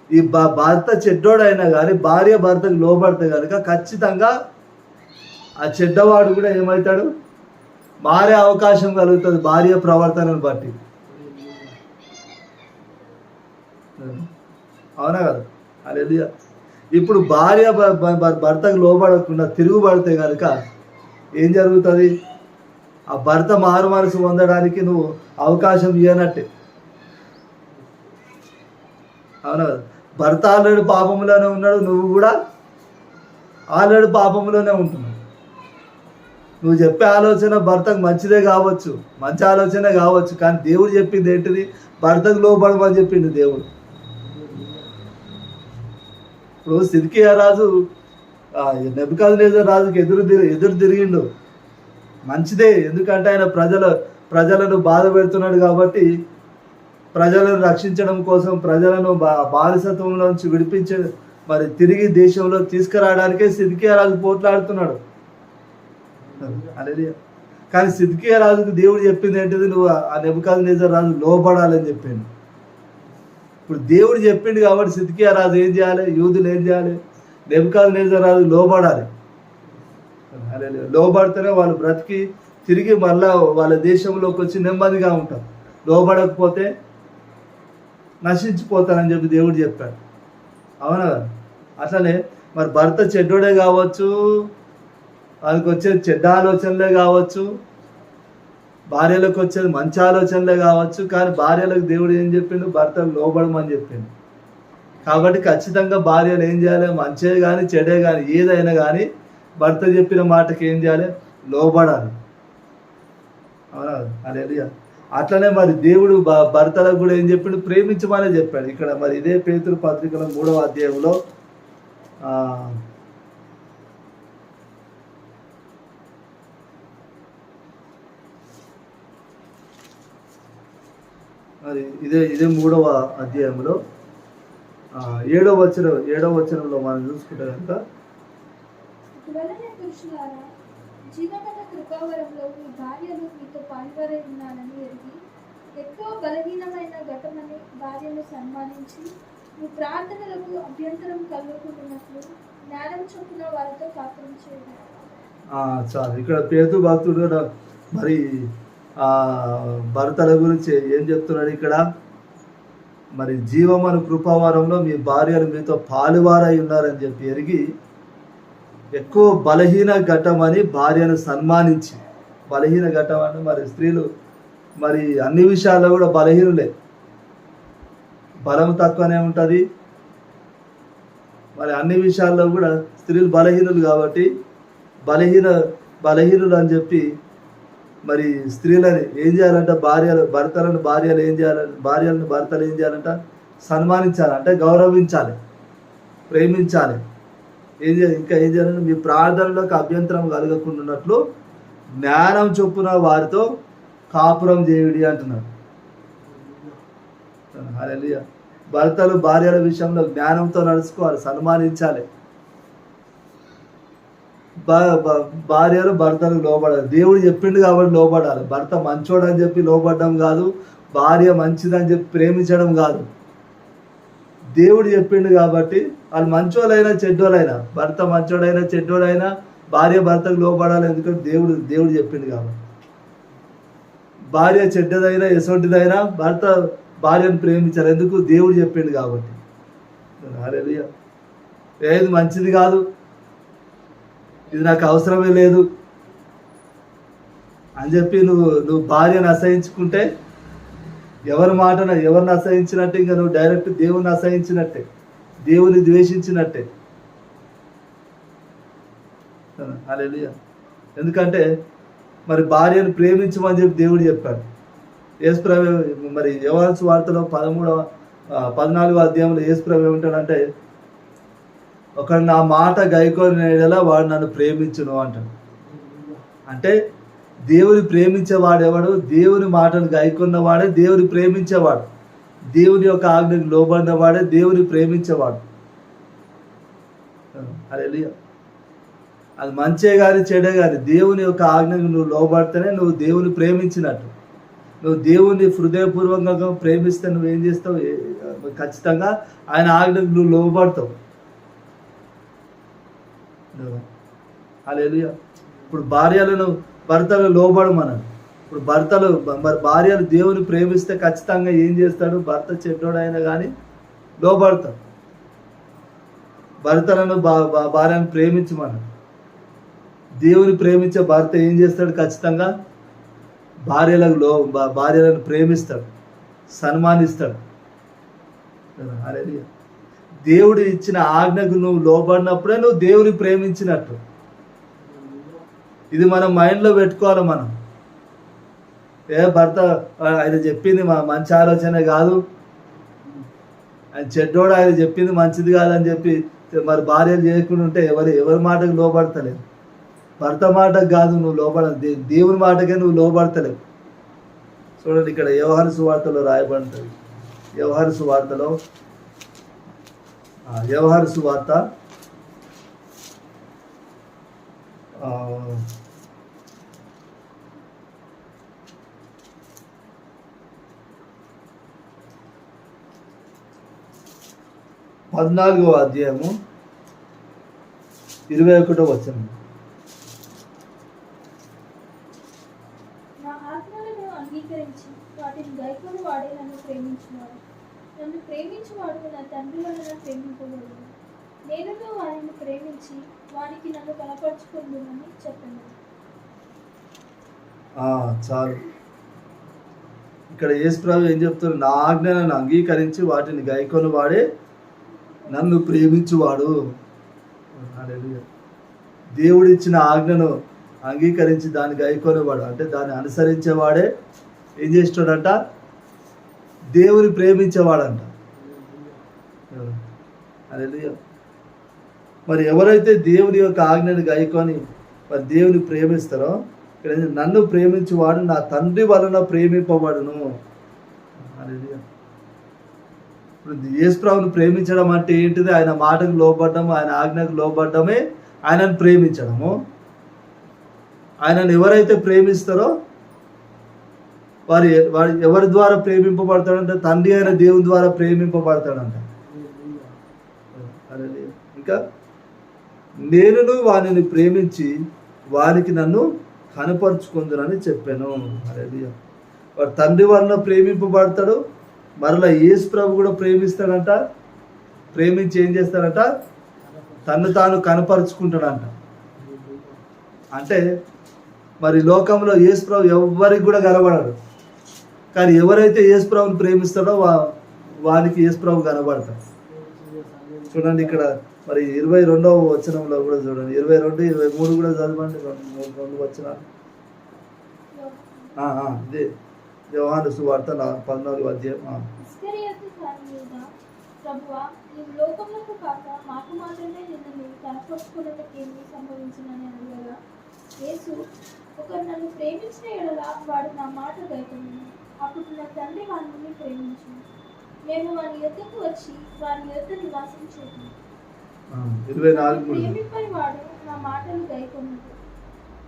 ఈ భర్త చెడ్డోడైనా కానీ భార్య భర్తకు లోబడితే కనుక ఖచ్చితంగా ఆ చెడ్డవాడు కూడా ఏమవుతాడు, మారే అవకాశం కలుగుతుంది భార్య ప్రవర్తనను బట్టి, అవునా కదా? అదే ఇప్పుడు భార్య భర్తకు లోబడకుండా తిరుగుబడితే కనుక ఏం జరుగుతుంది, ఆ భర్త మారు మనసు పొందడానికి నువ్వు అవకాశం ఇవ్వనట్టే, అవునా? భర్త ఆల్రెడీ పాపంలోనే ఉన్నాడు, నువ్వు కూడా ఆల్రెడీ పాపంలోనే ఉంటున్నావు. నువ్వు చెప్పే ఆలోచన భర్తకు మంచిదే కావచ్చు, మంచి ఆలోచనే కావచ్చు, కానీ దేవుడు చెప్పింది ఏంటిది, భర్తకు లోబడమని చెప్పిండు దేవుడు. ఇప్పుడు సిద్కియా రాజు నెబుకద్నెజర్ రాజుకి ఎదురు తిరిగిండు, మంచిదే, ఎందుకంటే ఆయన ప్రజలను బాధ పెడుతున్నాడు కాబట్టి ప్రజలను రక్షించడం కోసం, ప్రజలను బానిసత్వంలోంచి విడిపించే మరి తిరిగి దేశంలో తీసుకురావడానికే సిద్కియా రాజు పోట్లాడుతున్నాడు. అనేది కానీ సిద్కియా రాజుకు దేవుడు చెప్పింది ఏంటిది, నువ్వు ఆ నెబుకద్నెజర్ రాజు లోబడాలని చెప్పిండు. ఇప్పుడు దేవుడు చెప్పిండు కాబట్టి సిద్కియా రాజు ఏం చేయాలి, యూదులు ఏం చేయాలి, నెబుకద్నెజర్ రాజు లోబడాలి. లోబడితేనే వాళ్ళు బ్రతికి తిరిగి మళ్ళా వాళ్ళ దేశంలోకి వచ్చి నెమ్మదిగా ఉంటారు. లోబడకపోతే నశించిపోతారని చెప్పి దేవుడు చెప్పాడు, అవునా? అట్లనే మరి భర్త చెడ్డోడే కావచ్చు, వాళ్ళకి వచ్చేది చెడ్డ ఆలోచనలే కావచ్చు, భార్యలకు వచ్చేది మంచి ఆలోచనలే కావచ్చు, కానీ భార్యలకు దేవుడు ఏం చెప్పిండు? భర్తలు లోబడమని చెప్పిండు. కాబట్టి ఖచ్చితంగా భార్యలు ఏం చేయాలి? మంచే కానీ చెడే కానీ ఏదైనా కానీ భర్త చెప్పిన మాటకి ఏం చేయాలి? లోబడాలి. అవునా? హల్లెలూయా. అట్లనే మరి దేవుడు భర్తలకు కూడా ఏం చెప్పిండు? ప్రేమించమనే చెప్పాడు. ఇక్కడ మరి ఇదే పేతురు పత్రికలో 3వ అధ్యాయంలో మరి ఇదే 3వ అధ్యాయంలో 7వ వచనంలో మనం చూసుకుంటే కనుక, ఇటువలనే పురుషులారా, జీవగల కృపావరంలో మీ భార్యలు మీతో పాల్గొనే ఉన్నారని ఎరిగి ఎక్కువ బలహీనమైన ఘటమని భార్యను సన్మానించి మీ ప్రార్థనలకు అభ్యంతరం కలుగుతున్నట్లు జ్ఞానం చొప్పున వారితో కాపురం చేయాలి. చాలు. ఇక్కడ పేతు భక్తుడు కూడా మరి భర్తల గురించి ఏం చెప్తున్నాడు ఇక్కడ? మరి జీవమను కృపావరంలో మీ భార్యలు మీతో పాలువారై ఉన్నారని చెప్పి ఎరిగి ఎక్కువ బలహీన ఘట్టమని భార్యను సన్మానించి. బలహీన ఘట్టం అంటే మరి స్త్రీలు మరి అన్ని విషయాల్లో కూడా బలహీనులే, బలం తక్కువనే ఉంటుంది. మరి అన్ని విషయాల్లో కూడా స్త్రీలు బలహీనులు కాబట్టి బలహీనులు అని చెప్పి మరి స్త్రీలని ఏం చేయాలంట? భర్తలను భార్యలు ఏం చేయాలంటే, భర్తలు ఏం చేయాలంట? సన్మానించాలి, అంటే గౌరవించాలి, ప్రేమించాలి. ఇంకా ఏం చేయాలంటే మీ ప్రార్థనలకు అభ్యంతరం కలగకుండాన్నట్లు జ్ఞానం చొప్పున వారితో కాపురం చేయుడి అంటున్నాడు. హల్లెలూయా. భర్తలు భార్యల విషయంలో జ్ఞానంతో నడుచుకోవాలి, సన్మానించాలి. భార్యలు భర్తలకు లోబడాలి. దేవుడు చెప్పిండు కాబట్టి లోబడాలి. భర్త మంచోడు అని చెప్పి లోబడడం కాదు, భార్య మంచిదని చెప్పి ప్రేమించడం కాదు. దేవుడు చెప్పిండు కాబట్టి వాళ్ళు మంచోళ్ళైనా చెడ్డోళ్ళైనా, భర్త మంచోడైనా చెడ్డోడైనా భార్య భర్తకు లోబడాలి. ఎందుకంటే దేవుడు చెప్పిండు కాబట్టి. భార్య చెడ్డదైనా ఎసొంటిదైనా భర్త భార్యను ప్రేమించాలి. ఎందుకు? దేవుడు చెప్పిండు కాబట్టి. హల్లెలూయా. ఏది మంచిది కాదు, ఇది నాకు అవసరమే లేదు అని చెప్పి నువ్వు భార్యను అసహించుకుంటే ఎవరిని అసహించినట్టే? ఇంకా నువ్వు డైరెక్ట్ దేవుని అసహించినట్టే, దేవుని ద్వేషించినట్టే. హల్లెలూయా. ఎందుకంటే మరి భార్యను ప్రేమించమని చెప్పి దేవుడు చెప్పాడు. యేసుప్రభు మరి యోహాను సువార్తలో 14వ అధ్యాయంలో యేసుప్రభు ఏమంటాడంటే, ఒకడు నా మాట గైకొని వాడు నన్ను ప్రేమించును అంటాడు. అంటే దేవుని ప్రేమించేవాడు ఎవడు? దేవుని మాటను గైకొన్నవాడే దేవుని ప్రేమించేవాడు. దేవుని యొక్క ఆజ్ఞకు లోబడిన వాడే దేవుని ప్రేమించేవాడు. హల్లెలూయా. అది మంచే కానీ చెడే కానీ దేవుని యొక్క ఆజ్ఞకు నువ్వు లోబడితేనే నువ్వు దేవుని ప్రేమించినట్టు. నువ్వు దేవుని హృదయపూర్వకంగా ప్రేమిస్తే నువ్వేం చేస్తావు? ఖచ్చితంగా ఆయన ఆజ్ఞకు నువ్వు లోబడతావు. హల్లెలూయా. ఇప్పుడు భర్తలు లోబడమన్నాడు. ఇప్పుడు మరి భార్యలు దేవుని ప్రేమిస్తే ఖచ్చితంగా ఏం చేస్తాడు? భర్త చెడ్డోడైనా కానీ లోబడతాడు. భర్తలను భార్యను ప్రేమించమన్నాడు. దేవుని ప్రేమించే భర్త ఏం చేస్తాడు? ఖచ్చితంగా భార్యలను ప్రేమిస్తాడు, సన్మానిస్తాడు. హల్లెలూయా. దేవుడు ఇచ్చిన ఆజ్ఞకు నువ్వు లోబడినప్పుడే నువ్వు దేవుని ప్రేమించినట్టు. ఇది మనం మైండ్లో పెట్టుకోవాలి. మనం భర్త ఆయన చెప్పింది మంచి ఆలోచనే కాదు, ఆయన చెడ్డోడు, ఆయన చెప్పింది మంచిది కాదని చెప్పి మరి భార్యలు చేయకుండా ఉంటే ఎవరి మాటకు లోబడతలేదు. భర్త మాటకు కాదు నువ్వు దేవుని మాటకే నువ్వు లోబడతలేవు. చూడండి, ఇక్కడ యోహాను సువార్తలో రాయబడుతుంది. యోహాను సువార్త 14వ అధ్యాయము 21వ వచనం. నా ఆజ్ఞలను అంగీకరించి వాటిని గైకొని వాడే నన్ను ప్రేమించువాడు. నన్ను ప్రేమించువాడు నా తండ్రి వలన ప్రేమింపబడును. నేను వారిని ప్రేమించి వారికి నన్ను కనపరుచుకుందునని చెప్పాను. చాలు. ఇక్కడ యేసుప్రభు ఏం చెప్తున్నారు? నా ఆజ్ఞలను అంగీకరించి వాటిని గైకొని వాడే నన్ను ప్రేమించువాడు. హల్లెలూయా. దేవుడిచ్చిన ఆజ్ఞను అంగీకరించి దాన్ని గైకొనేవాడు అంటే దాన్ని అనుసరించేవాడే ఏం చేస్తాడంట? దేవుని ప్రేమించేవాడంట. హల్లెలూయా. మరి ఎవరైతే దేవుని యొక్క ఆజ్ఞను గైకొని మరి దేవుని ప్రేమిస్తారో ఇక్కడ నన్ను ప్రేమించేవాడు నా తండ్రి వలన ప్రేమింపబడును. హల్లెలూయా. ఇప్పుడు యేసుప్రభుని ప్రేమించడం అంటే ఏంటిది? ఆయన మాటకు లోబడ్డం, ఆయన ఆజ్ఞకు లోబడ్డమే ఆయనను ప్రేమించడము. ఆయనను ఎవరైతే ప్రేమిస్తారో వారు ఎవరి ద్వారా ప్రేమింపబడతాడంటే తండ్రి అయిన దేవుని ద్వారా ప్రేమింపబడతాడంట. ఇంకా నేను వానిని ప్రేమించి వానికి నన్ను కనపరుచుకుందునని చెప్పాను. హల్లెలూయా. వాడు తండ్రి వలన ప్రేమింపబడతాడు. మరలా యేసు ప్రభు కూడా ప్రేమిస్తాడంట. ప్రేమించి ఏం చేస్తాడంట? తను తాను కనపరుచుకుంటాడంట. అంటే మరి లోకంలో యేసు ప్రభు ఎవరికి కూడా కనబడడు. కానీ ఎవరైతే యేసు ప్రభుని ప్రేమిస్తాడో వానికి యేసు ప్రభు కనబడతాడు. చూడండి ఇక్కడ మరి 22వ వచనంలో కూడా చూడండి, 22, 23 కూడా చదవండి. 2 వచనాలు. ఇదే యోహాను సువార్త 14వ అధ్యాయం. ప్రభువా, నీవు లోకములకు కాక మాకు మాత్రమే నిన్ను కనపరుచుకున్నకేమి సంభవించినని అడగగా యేసు, ఒకరు నన్ను ప్రేమించిన ఎడల వాడు నా మాట గైకొనును. అప్పుడు నా తండ్రి వారిని ప్రేమించును. మేము వారి యొద్దకు వచ్చి వారి యొద్ద నివాసం చేద్దాము. 24 ప్రేమిపై వాడు నా మాటలు గైకొనును.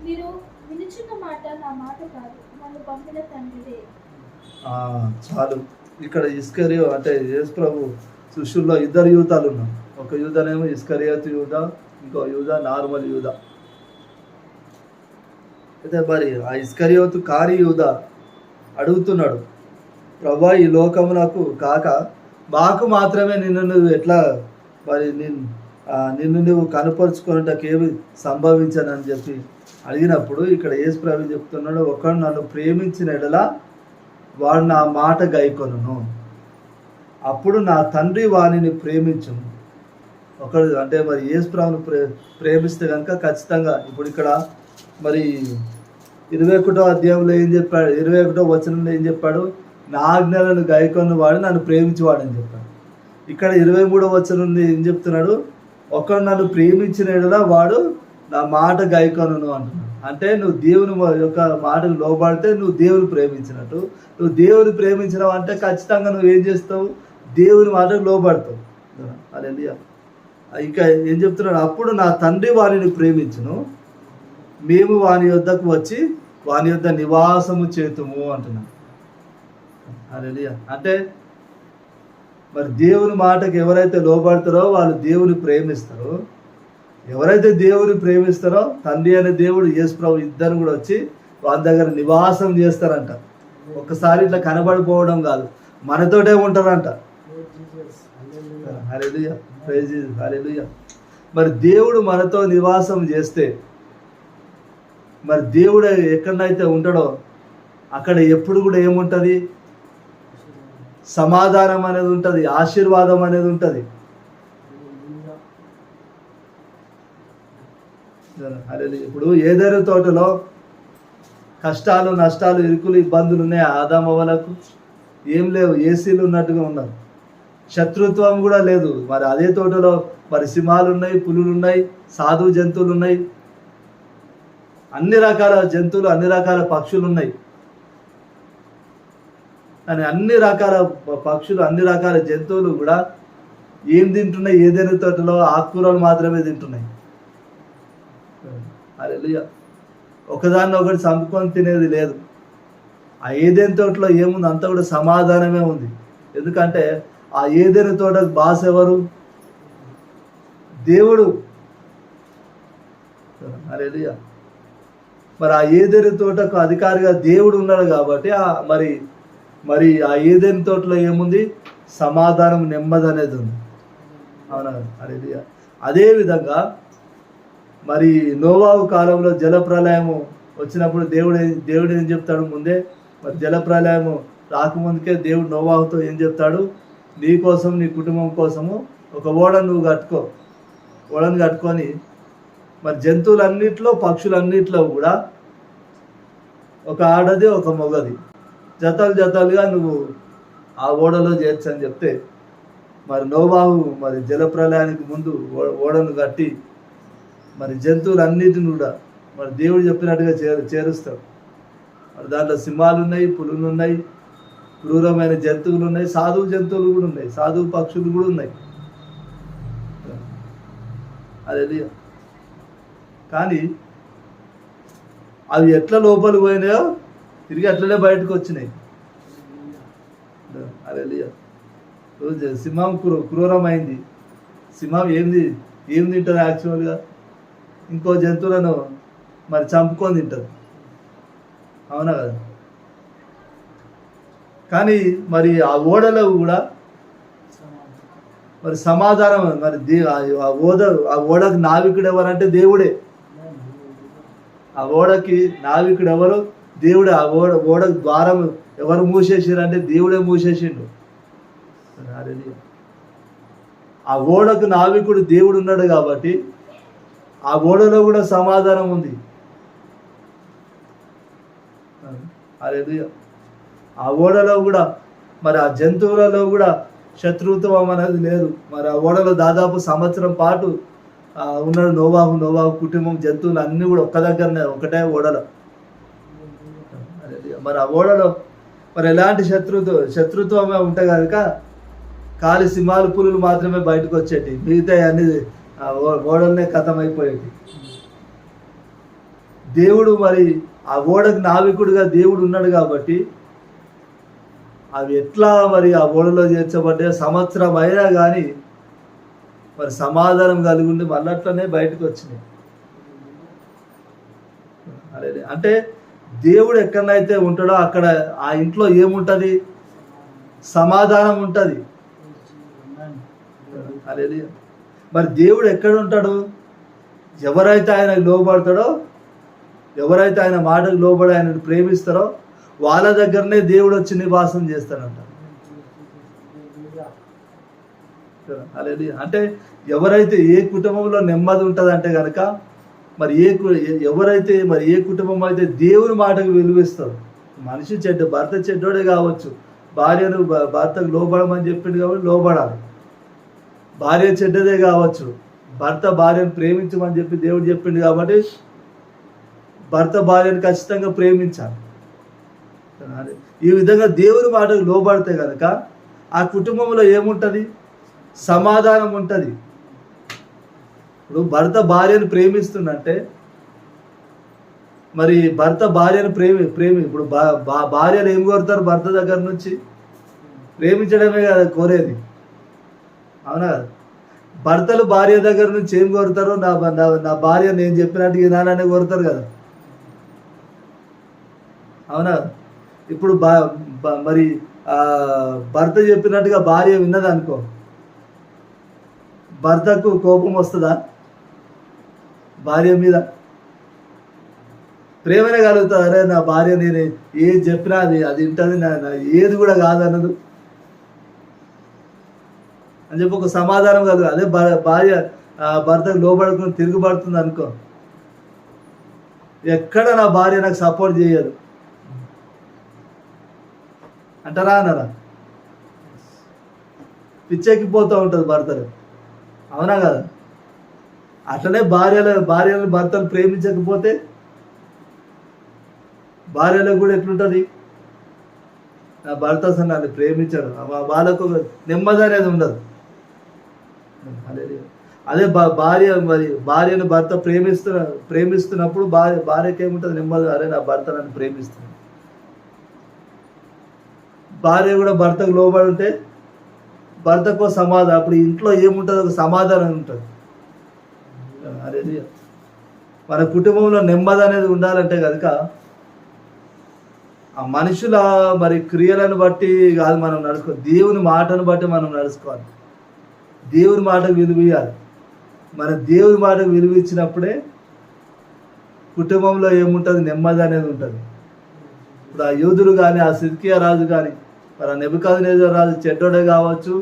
మీరు వినుచున్న మాట నా మాట కాదు, నన్ను పంపిన తండ్రిదే. చాలు. ఇక్కడ ఇస్కరియో అంటే యేసు ప్రభు శిష్యుల్లో 2 యూదాలు ఉన్నారు. ఒక యూదానేమో ఇస్కరియోతు యూదా, ఇంకో యూదా నార్మల్ యూదా. అయితే మరి ఆ ఇస్కరియోతు కారి యూదా అడుగుతున్నాడు, ప్రభా, ఈ లోకమునకు కాక మాకు మాత్రమే నిన్ను నువ్వు ఎట్లా మరి నిన్ను నువ్వు కనపరుచుకున్నటకేమి సంభవించానని చెప్పి అడిగినప్పుడు ఇక్కడ యేసు ప్రభు చెప్తున్నాడు, ఒకడు నన్ను ప్రేమించిన ఎడల వాడు నా మాట గైకొనును. అప్పుడు నా తండ్రి వానిని ప్రేమించును. ఒకడు అంటే మరి యేసు ప్రభుని ప్రేమిస్తే కనుక ఖచ్చితంగా ఇప్పుడు ఇక్కడ మరి 21వ అధ్యాయంలో ఏం చెప్పాడు? 21వ వచనంలో ఏం చెప్పాడు? నా ఆజ్ఞలను గైకొన్న వాడు నన్ను ప్రేమించేవాడని చెప్పాడు. ఇక్కడ 23వ వచనంలో ఏం చెప్తున్నాడు? ఒకడు నన్ను ప్రేమించిన ఎడల వాడు నా మాట గైకొనును అంటున్నాడు. అంటే నువ్వు దేవుని యొక్క మాటకు లోబడితే నువ్వు దేవుని ప్రేమించినట్టు. నువ్వు దేవుని ప్రేమించినావు అంటే ఖచ్చితంగా నువ్వు ఏం చేస్తావు? దేవుని మాటకు లోబడతావు. హల్లెలూయా. ఇంకా ఏం చెప్తున్నాడు? అప్పుడు నా తండ్రి వారిని ప్రేమించును, మేము వాని యొద్దకు వచ్చి వాని యొద్ద నివాసము చేతుము అంటున్నాం. హల్లెలూయా. అంటే మరి దేవుని మాటకు ఎవరైతే లోబడతారో వాళ్ళు దేవుని ప్రేమిస్తారు. ఎవరైతే దేవుని ప్రేమిస్తారో తండ్రి అనే దేవుడు యేసు ప్రభు ఇద్దరు కూడా వచ్చి వాళ్ళ దగ్గర నివాసం చేస్తారంట. ఒక్కసారి ఇట్లా కనబడిపోవడం కాదు, మనతోటే ఉంటారంట. హల్లెలూయా. Praise Jesus. హల్లెలూయా. మరి దేవుడు మనతో నివాసం చేస్తే మరి దేవుడు ఎక్కడైతే ఉంటాడో అక్కడ ఎప్పుడు కూడా ఏముంటుంది? సమాధానం అనేది ఉంటుంది, ఆశీర్వాదం అనేది ఉంటుంది. ఇప్పుడు ఏదైనా తోటలో కష్టాలు, నష్టాలు, ఇరుకులు, ఇబ్బందులు ఉన్నాయి. ఆదామవ్వలకు ఏం లేవు, ఏసీలు ఉన్నట్టుగా ఉన్నారు. శత్రుత్వం కూడా లేదు. మరి అదే తోటలో మరి సింహాలు ఉన్నాయి, పులులు ఉన్నాయి, సాధు జంతువులు ఉన్నాయి, అన్ని రకాల జంతువులు, అన్ని రకాల పక్షులు ఉన్నాయి. కానీ అన్ని రకాల పక్షులు, అన్ని రకాల జంతువులు కూడా ఏం తింటున్నాయి? ఏదైనా తోటలో ఆకుకూరలు మాత్రమే తింటున్నాయి. హల్లెలూయా. ఒకదాన్ని ఒకటి చంపుకొని తినేది లేదు. ఆ ఏదైనా తోటలో ఏముంది? అంతా కూడా సమాధానమే ఉంది. ఎందుకంటే ఆ ఏదైనా తోటకు బాస్ ఎవరు? దేవుడు. హల్లెలూయా. మరి ఆ ఏదైనా తోటకు అధికారిగా దేవుడు ఉన్నాడు కాబట్టి మరి ఆ ఏదైనా తోటలో ఏముంది? సమాధానం, నెమ్మది అనేది ఉంది. అవునా? హల్లెలూయా. అదేవిధంగా మరి నోవాహు కాలంలో జలప్రలయము వచ్చినప్పుడు దేవుడు ఏం చెప్తాడు ముందే, మరి జలప్రలయము రాకముందుకే దేవుడు నోవాహుతో ఏం చెప్తాడు, నీ కోసం నీ కుటుంబం కోసము ఒక ఓడను నువ్వు కట్టుకో. ఓడను కట్టుకొని మరి జంతువులన్నిట్లో పక్షులన్నిట్లో కూడా ఒక ఆడది ఒక మగది జతలుగా నువ్వు ఆ ఓడలో చేర్చని చెప్తే, మరి నోవాహు మరి జలప్రలయానికి ముందు ఓడను కట్టి మరి జంతువులన్నిటిని కూడా మరి దేవుడు చెప్పినట్టుగా చేరుస్తాడు. మరి దాంట్లో సింహాలు ఉన్నాయి, పులులు ఉన్నాయి, క్రూరమైన జంతువులు ఉన్నాయి, సాధువు జంతువులు కూడా ఉన్నాయి, సాధువు పక్షులు కూడా ఉన్నాయి. అదే కానీ అవి ఎట్లా లోపలికి పోయినాయో తిరిగి అట్లనే బయటకు వచ్చినాయి. అదే సింహం క్రూరమైంది. సింహం ఏం తింటుంది యాక్చువల్గా, ఇంకో జంతువులను మరి చంపుకొని తింటుంది, అవునా కదా. కానీ మరి ఆ ఓడలో కూడా మరి సమాధానం, మరి ఆ ఓడకు నావికుడు ఎవరంటే దేవుడే. ఆ ఓడకి నావికుడు ఎవరు? దేవుడే. ఆ ఓడకు ద్వారం ఎవరు మూసేసారంటే దేవుడే మూసేసిండు. ఆ ఓడకు నావికుడు దేవుడు ఉన్నాడు కాబట్టి ఆ ఓడలో కూడా సమాధానం ఉంది. ఆ ఓడలో కూడా మరి ఆ జంతువులలో కూడా శత్రుత్వం అనేది లేదు. మరి ఆ ఓడలో దాదాపు సంవత్సరం పాటు ఉన్నాడు నోవాహు కుటుంబం, జంతువులు అన్నీ కూడా ఒక్క దగ్గరనే, ఒకటే ఓడలో. మరి ఆ ఓడలో మరి ఎలాంటి శత్రుత్వమే ఉంటే కనుక ఖాళీ సింహాలు పులులు మాత్రమే బయటకు వచ్చేటి, మిగతా అన్ని ఓడలనే ఖతమైపోయేటి. దేవుడు మరి ఆ ఓడకు నావికుడుగా దేవుడు ఉన్నాడు కాబట్టి అవి ఎట్లా మరి ఆ ఓడలో చేర్చబడ్డా సంవత్సరం అయినా కానీ మరి సమాధానం కలిగి ఉండి మళ్ళట్లనే బయటకు వచ్చినాయి. అదే అంటే దేవుడు ఎక్కడైతే ఉంటాడో అక్కడ ఆ ఇంట్లో ఏముంటుంది? సమాధానం ఉంటుంది. అదే మరి దేవుడు ఎక్కడ ఉంటాడు? ఎవరైతే ఆయనకు లోబడతాడో, ఎవరైతే ఆయన మాటకు లోబడి ఆయనను ప్రేమిస్తారో వాళ్ళ దగ్గరనే దేవుడు వచ్చి నివాసం చేస్తాడంట. అదే అంటే ఎవరైతే ఏ కుటుంబంలో నెమ్మది ఉంటుంది అంటే కనుక మరి ఎవరైతే మరి ఏ కుటుంబం అయితే దేవుని మాటకు విలువిస్తారు. మనిషి భర్త చెడ్డోడే కావచ్చు, భార్యను భర్తకు లోబడమని చెప్పింది కాబట్టి లోబడాలి. భార్య చెడ్డదే కావచ్చు, భర్త భార్యను ప్రేమించమని చెప్పి దేవుడు చెప్పింది కాబట్టి భర్త భార్యను ఖచ్చితంగా ప్రేమించాలి. ఈ విధంగా దేవుని మాటకు లోబడితే కనుక ఆ కుటుంబంలో ఏముంటుంది? సమాధానం ఉంటుంది. ఇప్పుడు భర్త భార్యను ప్రేమిస్తుందంటే మరి భర్త భార్యను ప్రేమి ఇప్పుడు భార్యను ఏం కోరుతారు? భర్త దగ్గర నుంచి ప్రేమించడమే కదా కోరేది, అవునా? భర్తలు భార్య దగ్గర నుంచి ఏం కోరుతారో, నా భార్య నేను చెప్పినట్టు వినాలని కోరుతారు కదా, అవునా? ఇప్పుడు మరి భర్త చెప్పినట్టుగా భార్య విన్నది అనుకో, భర్తకు కోపం వస్తుందా? భార్య మీద ప్రేమనే కలుగుతుంది. అరే నా భార్య నేను ఏది చెప్పినా అది వింటుంది, ఏది కూడా కాదన్నదు అని చెప్పి ఒక సమాధానం కలుగు. అదే భార్య భర్తకు లోబడుకుని తిరుగుబడుతుంది అనుకో, ఎక్కడ నా భార్య నాకు సపోర్ట్ చేయదు అంటారా అన్నారా? పిచ్చెక్కిపోతూ ఉంటుంది భర్తలు, అవునా కదా? అట్లనే భార్యలను భర్తలు ప్రేమించకపోతే భార్యలకు కూడా ఎట్లుంటుంది? నా భర్త అసలు నన్ను ప్రేమించాడు, వాళ్ళకు నెమ్మది అనేది ఉండదు. అదే భార్యను భర్త ప్రేమిస్తున్నప్పుడు భార్యకి ఏముంటుంది? నెమ్మది. అరే నా భర్త నన్ను ప్రేమిస్తున్నాడు. భార్య కూడా భర్తకు లోబడి ఉంటే భర్తకు సమాధానం, అప్పుడు ఇంట్లో ఏముంటుంది? ఒక సమాధానం ఉంటుంది. అదే మన కుటుంబంలో నెమ్మది అనేది ఉండాలంటే కనుక ఆ మనుషుల మరి క్రియలను బట్టి కాదు మనం నడుచుకోవాలి, దేవుని మాటను బట్టి మనం నడుచుకోవాలి. దేవుని మాటకు విలువ ఇవ్వాలి. మన దేవుని మాటకు విలువ ఇచ్చినప్పుడే కుటుంబంలో ఏముంటుంది, నెమ్మది అనేది ఉంటుంది. ఇప్పుడు ఆ యూదులు కానీ, ఆ సిద్కియా రాజు కానీ, మరి ఆ నెబుకద్నెజర్ రాజు చెడ్డోడే కావచ్చు,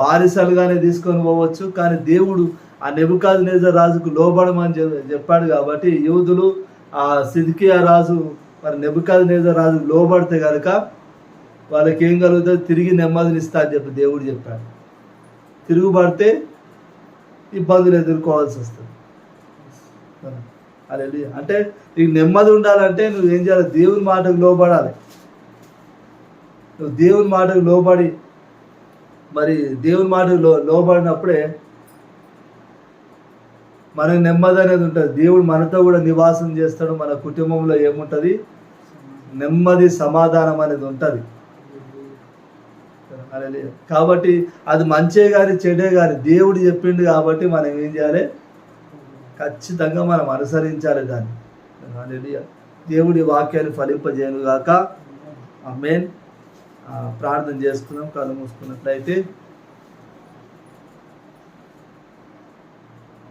బానిసలుగానే తీసుకొని పోవచ్చు, కానీ దేవుడు ఆ నెబుకద్నెజర్ రాజుకు లోబడమని చెప్పాడు. కాబట్టి యూదులు ఆ సిద్కియా రాజు మరి నెబుకద్నెజర్ రాజుకు లోబడితే కనుక వాళ్ళకి ఏం కలుగుతుంది, తిరిగి నెమ్మదిని ఇస్తా అని చెప్పి దేవుడు చెప్పాడు. తిరుగుబడితే ఇబ్బందులు ఎదుర్కోవాల్సి వస్తుంది. హల్లెలూయా. అంటే నీకు నెమ్మది ఉండాలంటే నువ్వు ఏం చేయాలి, దేవుని మాటకు లోబడాలి. నువ్వు దేవుని మాటకు లోబడి మరి దేవుని మాటకు లోబడినప్పుడే మనకు నెమ్మది అనేది ఉంటుంది. దేవుడు మనతో కూడా నివాసం చేస్తాడు. మన కుటుంబంలో ఏముంటుంది, నెమ్మది సమాధానం అనేది ఉంటుంది. కాబట్టి అది మంచే కానీ చెడే కానీ దేవుడు చెప్పిండు కాబట్టి మనం ఏం చేయాలి, ఖచ్చితంగా మనం అనుసరించాలి దాన్ని. హల్లెలూయా. దేవుడి వాక్యాన్ని ఫలింపజేయను గాక. ఆమేన్. ప్రార్థన చేసుకున్నాం. కళ్ళు మూసుకున్నట్లయితే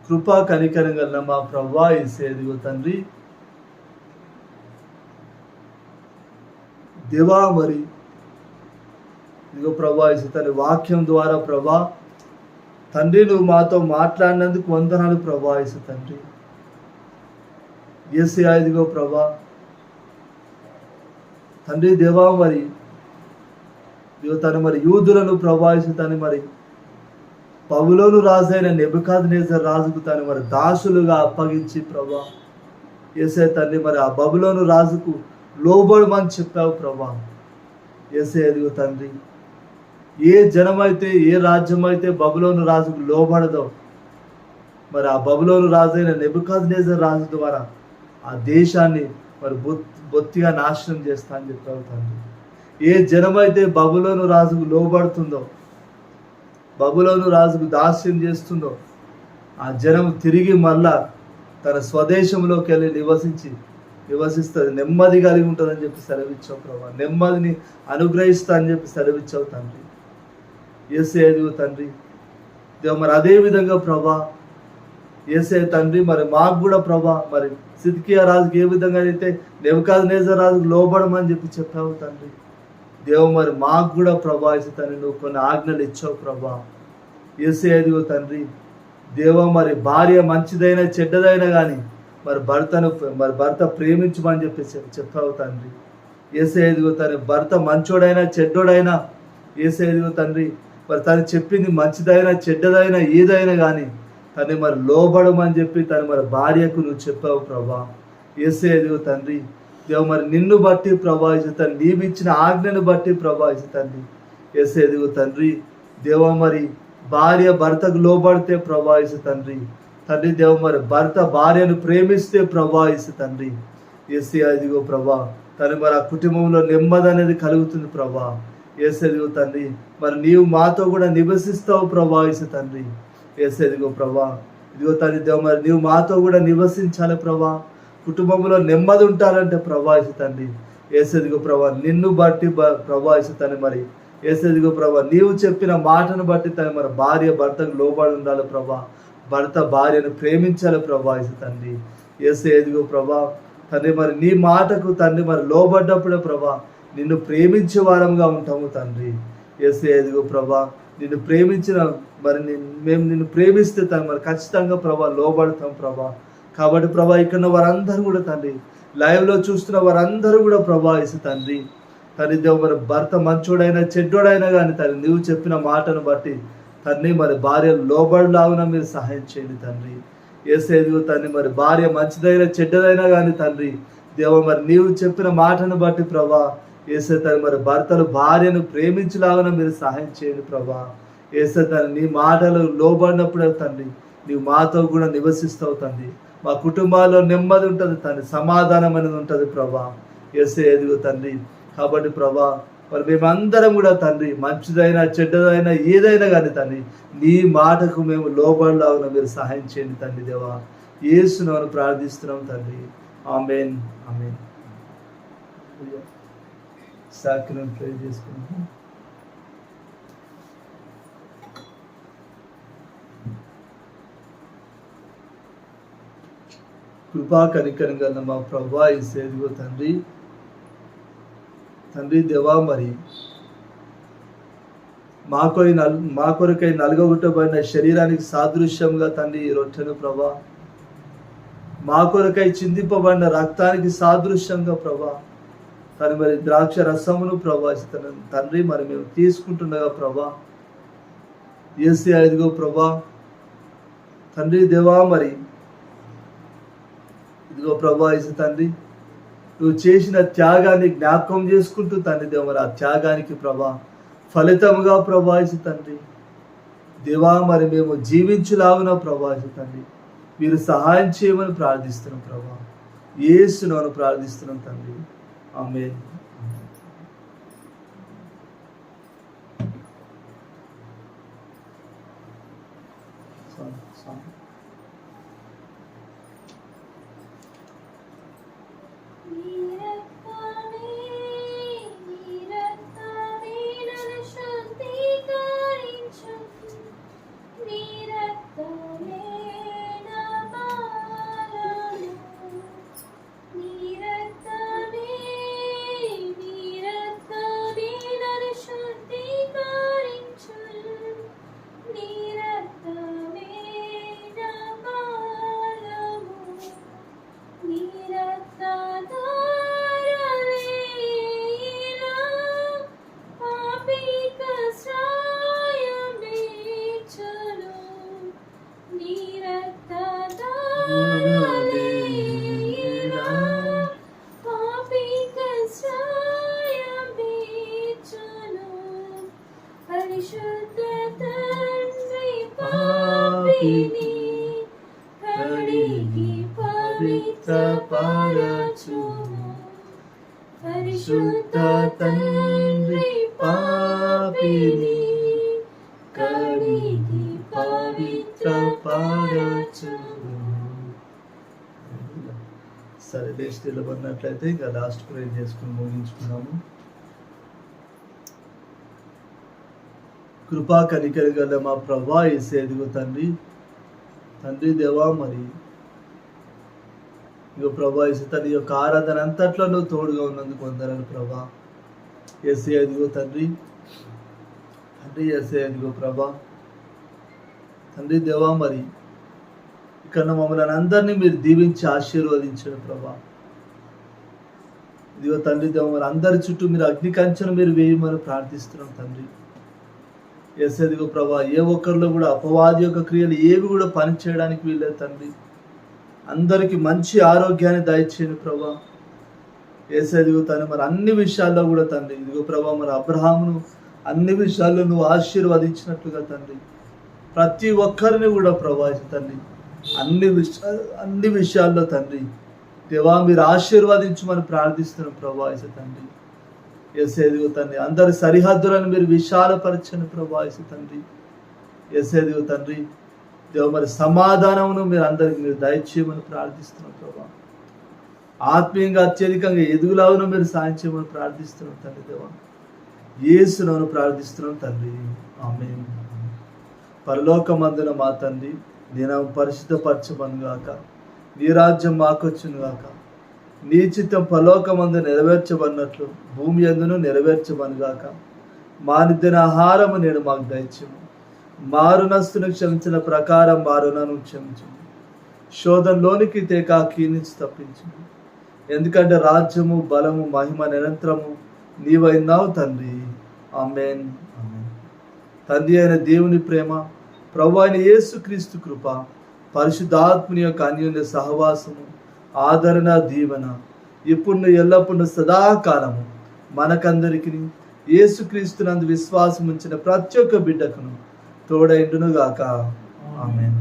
కృపా కనికరం గల మా ప్రభువా యేసయ్య తండ్రి, దేవా మరి ఇదిగో ప్రభా తండ్రి వాక్యం ద్వారా ప్రభా తండ్రి నువ్వు మాతో మాట్లాడినందుకు వందనాలు ప్రభా తండ్రి. యేసయ్య ఇదిగో ప్రభా తండ్రి దేవా మరి ఇదిగో తను మరి యూదులను ప్రభా తండ్రి మరి బబులోను రాజైన నెబుకద్నెజర్ రాజుకు తను మరి దాసులుగా అప్పగించి ప్రభా యేసయ్య తండ్రి మరి ఆ బబులోను రాజుకు లోబడమని చెప్పావు ప్రభా. యేసయ్య ఇదిగో తండ్రి ఏ జనమైతే ఏ రాజ్యం అయితే బబులోను రాజుకు లోబడదో మరి ఆ బబులోను రాజైన నెబుకద్నెజర్ రాజు ద్వారా ఆ దేశాన్ని మరి బొత్తిగా నాశనం చేస్తా అని చెప్పావు తండ్రి. ఏ జనమైతే బబులోను రాజుకు లోబడుతుందో, బబులోను రాజుకు దాస్యం చేస్తుందో ఆ జనం తిరిగి మళ్ళా తన స్వదేశంలోకి వెళ్ళి నివసిస్తుంది, నెమ్మది కలిగి ఉంటుందని చెప్పి సెలవిచ్చావు ప్రభా. నెమ్మదిని అనుగ్రహిస్తా అని చెప్పి సెలవిచ్చావు తండ్రి. యేసయ్య తండ్రి దేవ మరి అదే విధంగా ప్రభా యేసయ్య తండ్రి మరి మాకు కూడా ప్రభా మరి సిద్కియా రాజుకి ఏ విధంగా అయితే నెబుకద్నెజర్ రాజుకు లోబడమని చెప్పి చెప్పావు తండ్రి. దేవ మరి మాకు కూడా ప్రభా తండ్రి నువ్వు కొన్ని ఆజ్ఞలు ఇచ్చావు ప్రభా. యేసయ్య తండ్రి దేవ మరి భార్య మంచిదైనా చెడ్డదైనా కానీ మరి భర్త ప్రేమించమని చెప్పి చెప్పావు తండ్రి. యేసయ్య తండ్రి భర్త మంచోడైనా చెడ్డోడైనా యేసయ్య తండ్రి మరి తను చెప్పింది మంచిదైనా చెడ్డదైనా ఏదైనా కానీ తను మరి లోబడమని చెప్పి తను మరి భార్యకు నువ్వు చెప్పావు ప్రభా. యేసయ్య తండ్రి దేవ మరి నిన్ను బట్టి ప్రభావితం నీవిచ్చిన ఆజ్ఞను బట్టి ప్రభావితండి. యేసయ్య తండ్రి దేవ మరి భార్య భర్తకు లోబడితే ప్రభావితండి తండ్రి. దేవ మరి భర్త భార్యను ప్రేమిస్తే ప్రభావితండి. యేసయ్య ప్రభా తను మరి ఆ కుటుంబంలో నెమ్మది అనేది కలుగుతుంది ప్రభా. యేసయ్య తండ్రి మరి నీవు మాతో కూడా నివసిస్తావు ప్రభావితండి. యేసయ్య ప్రభా ఇదిగో తండ్రి దేవ మరి నీవు మాతో కూడా నివసించాలి ప్రభా. కుటుంబంలో నెమ్మది ఉంటారంటే ప్రభావితండి. యేసయ్య ప్రభా నిన్ను బట్టి ప్రభావితండి మరి యేసయ్య ప్రభా నీవు చెప్పిన మాటను బట్టి తను మరి భార్య భర్తకు లోబడి ఉండాలి ప్రభా. భర్త భార్యను ప్రేమించాలి ప్రభావితండి. యేసయ్య ప్రభా తండ్రి మరి నీ మాటకు తండ్రి మరి లోబడ్డప్పుడే ప్రభా నిన్ను ప్రేమించే వారంగా ఉంటాము తండ్రి. యేసయ్య ప్రభా నిన్ను ప్రేమించిన మరి మేము నిన్ను ప్రేమిస్తే తను మరి ఖచ్చితంగా ప్రభా లోబడతాం ప్రభా. కాబట్టి ప్రభా ఇక్కడ వారందరూ కూడా తండ్రి లైవ్లో చూస్తున్న వారందరూ కూడా ప్రభావిస్తు తండ్రి. తండ్రి దేవ మరి భర్త మంచోడైనా చెడ్డోడైనా కానీ తండ్రి నీవు చెప్పిన మాటను బట్టి తండ్రి మరి భార్య లోబడిలాగున మీరు సహాయం చేయండి తండ్రి. యేసయ్య తండ్రి మరి భార్య మంచిదైనా చెడ్డదైనా కానీ తండ్రి దేవ మరి నీవు చెప్పిన మాటను బట్టి ప్రభా యేసయ్య తండ్రి మరి భర్తలు భార్యను ప్రేమించలాగున మీరు సహాయం చేయండి ప్రభా. యేసయ్య తండ్రి నీ మాటలు లోబడినప్పుడే తండ్రి నీవు మాతో కూడా నివసిస్తావు తండ్రి. మా కుటుంబాల్లో నెమ్మది ఉంటుంది తండ్రి, సమాధానం అనేది ఉంటుంది ప్రభా. యేసయ్య తండ్రి కాబట్టి ప్రభా మరి మేమందరం కూడా తండ్రి మంచిదైనా చెడ్డదైనా ఏదైనా కానీ తండ్రి నీ మాటకు మేము లోబడిలాగున మీరు సహాయం చేయండి తండ్రి దేవా. యేసునామమున ప్రార్థిస్తున్నాం తండ్రి. ఆమేన్ ఆమేన్. సాక్రియం ప్రే చేసుకుంటాం. కృపా కనికరం గల మా ప్రభువా యేసయ్యా తండ్రి తండ్రి దేవా మరి మా కొరకై నలుగొట్టబడిన శరీరానికి సాదృశ్యంగా తండ్రి ఈ రొట్టెను ప్రభా, మా కొరకై చిందింపబడిన రక్తానికి సాదృశ్యంగా ప్రభా తను మరి ద్రాక్ష రసమును ప్రభా తండ్రి మరి మేము తీసుకుంటుండగా ప్రభా యేసయ్యా ఇదిగో ప్రభా తండ్రి దేవా మరి ఇదిగో ప్రభా తండ్రి నువ్వు చేసిన త్యాగాన్ని జ్ఞాపకం చేసుకుంటూ తండ్రి దేవ మరి ఆ త్యాగానికి ప్రభా ఫలితముగా ప్రభావిత తండ్రి దేవా మరి మేము జీవించులాగున ప్రభావిత తండ్రి మీరు సహాయం చేయమని ప్రార్థిస్తున్నాం ప్రభా, యేసునామమున ప్రార్థిస్తున్నాం తండ్రి, ఆమేన్. పరిశుద్ధ తండ్రి పాపిని కడిగి పవిత్రపరచును. సరే లేచి నిలబడినట్లయితే ఇంకా లాస్ట్ ప్రేయర్ చేసుకుని ముగించుకున్నాము. కృపా కనికర గల మా ప్రభా యేసయ్యా తండ్రి తండ్రి దేవా మరి ఇగో ప్రభా యేసయ్యా యొక్క ఆరాధన అంతట్లో నువ్వు తోడుగా ఉన్నందుకు వందనాలు ప్రభా. యేసయ్యా తండ్రి తండ్రి యేసయ్యా ప్రభా తండ్రి దేవా మరి ఇక్కడ మమ్మల్ని అందరినీ మీరు దీవించి ఆశీర్వదించండి ప్రభా. ఇదిగో తండ్రి దేవ మరి అందరి చుట్టూ మీరు అగ్ని కంచెను మీరు వేయమని ప్రార్థిస్తున్నాం తండ్రి. యేసయ్యా ప్రభా ఏ ఒక్కరిలో కూడా అపవాది యొక్క క్రియలు ఏవి కూడా పని చేయడానికి వీల్లేదు తండ్రి. అందరికీ మంచి ఆరోగ్యాన్ని దయచేయండి ప్రభా. యేసయ్యా తండ్రి మరి అన్ని విషయాల్లో కూడా తండ్రి ఇదిగో ప్రభా మరి అబ్రహామును అన్ని విషయాల్లో నువ్వు ఆశీర్వదించినట్లుగా తండ్రి ప్రతి ఒక్కరిని కూడా ప్రభా తండ్రి అన్ని విషయాల్లో తండ్రి దేవా మీరు ఆశీర్వదించమని ప్రార్థిస్తున్నాం ప్రభా తండ్రి. యేసయ్యా తండ్రి అందరి సరిహద్దులను మీరు విశాలపరచండి ప్రభా తండ్రి. యేసయ్యా తండ్రి దేవ మరి సమాధానమును మీరు అందరికి మీరు దయచేయమని ప్రార్థిస్తున్నాం ప్రభా. ఆత్మీయంగా అత్యధికంగా ఎదుగులాగును మీరు సాయం చేయమని ప్రార్థిస్తున్నాం తండ్రి దేవా. యేసునామమున ప్రార్థిస్తున్నాం తండ్రి, ఆమేన్. పరలోకమందున మా తండ్రి నీ నామము పరిశుద్ధపరచబడును గాక, నీ రాజ్యం మాకొచ్చును గాక, నీ చిత్తం పరలోకమందు నెరవేర్చబడినట్లు భూమి యందును నెరవేర్చబడును గాక. మా నిత్య ఆహారము నేడు మాకు దయచేయము, మా రుణస్తును క్షమించిన ప్రకారం మా రుణాలను క్షమించు, శోధనలోనికి తేకాకి నుంచి తప్పించు. ఎందుకంటే రాజ్యము బలము మహిమ నిరంతరము నీవైనావు తండ్రి, ఆమేన్. ఆమేన్. తండ్రి అయిన దేవుని ప్రేమ, ప్రభు అయిన యేసుక్రీస్తు కృప, పరిశుద్ధాత్ముని యొక్క అన్యోన్య సహవాసము, ఆదరణ దీవెన ఇప్పుడు ఎల్లప్పుడూ సదాకాలము మనకందరికి యేసుక్రీస్తునందు విశ్వాసం ఉంచిన ప్రతి ఒక్క బిడ్డకును తోడైండును గాక, ఆమేన్.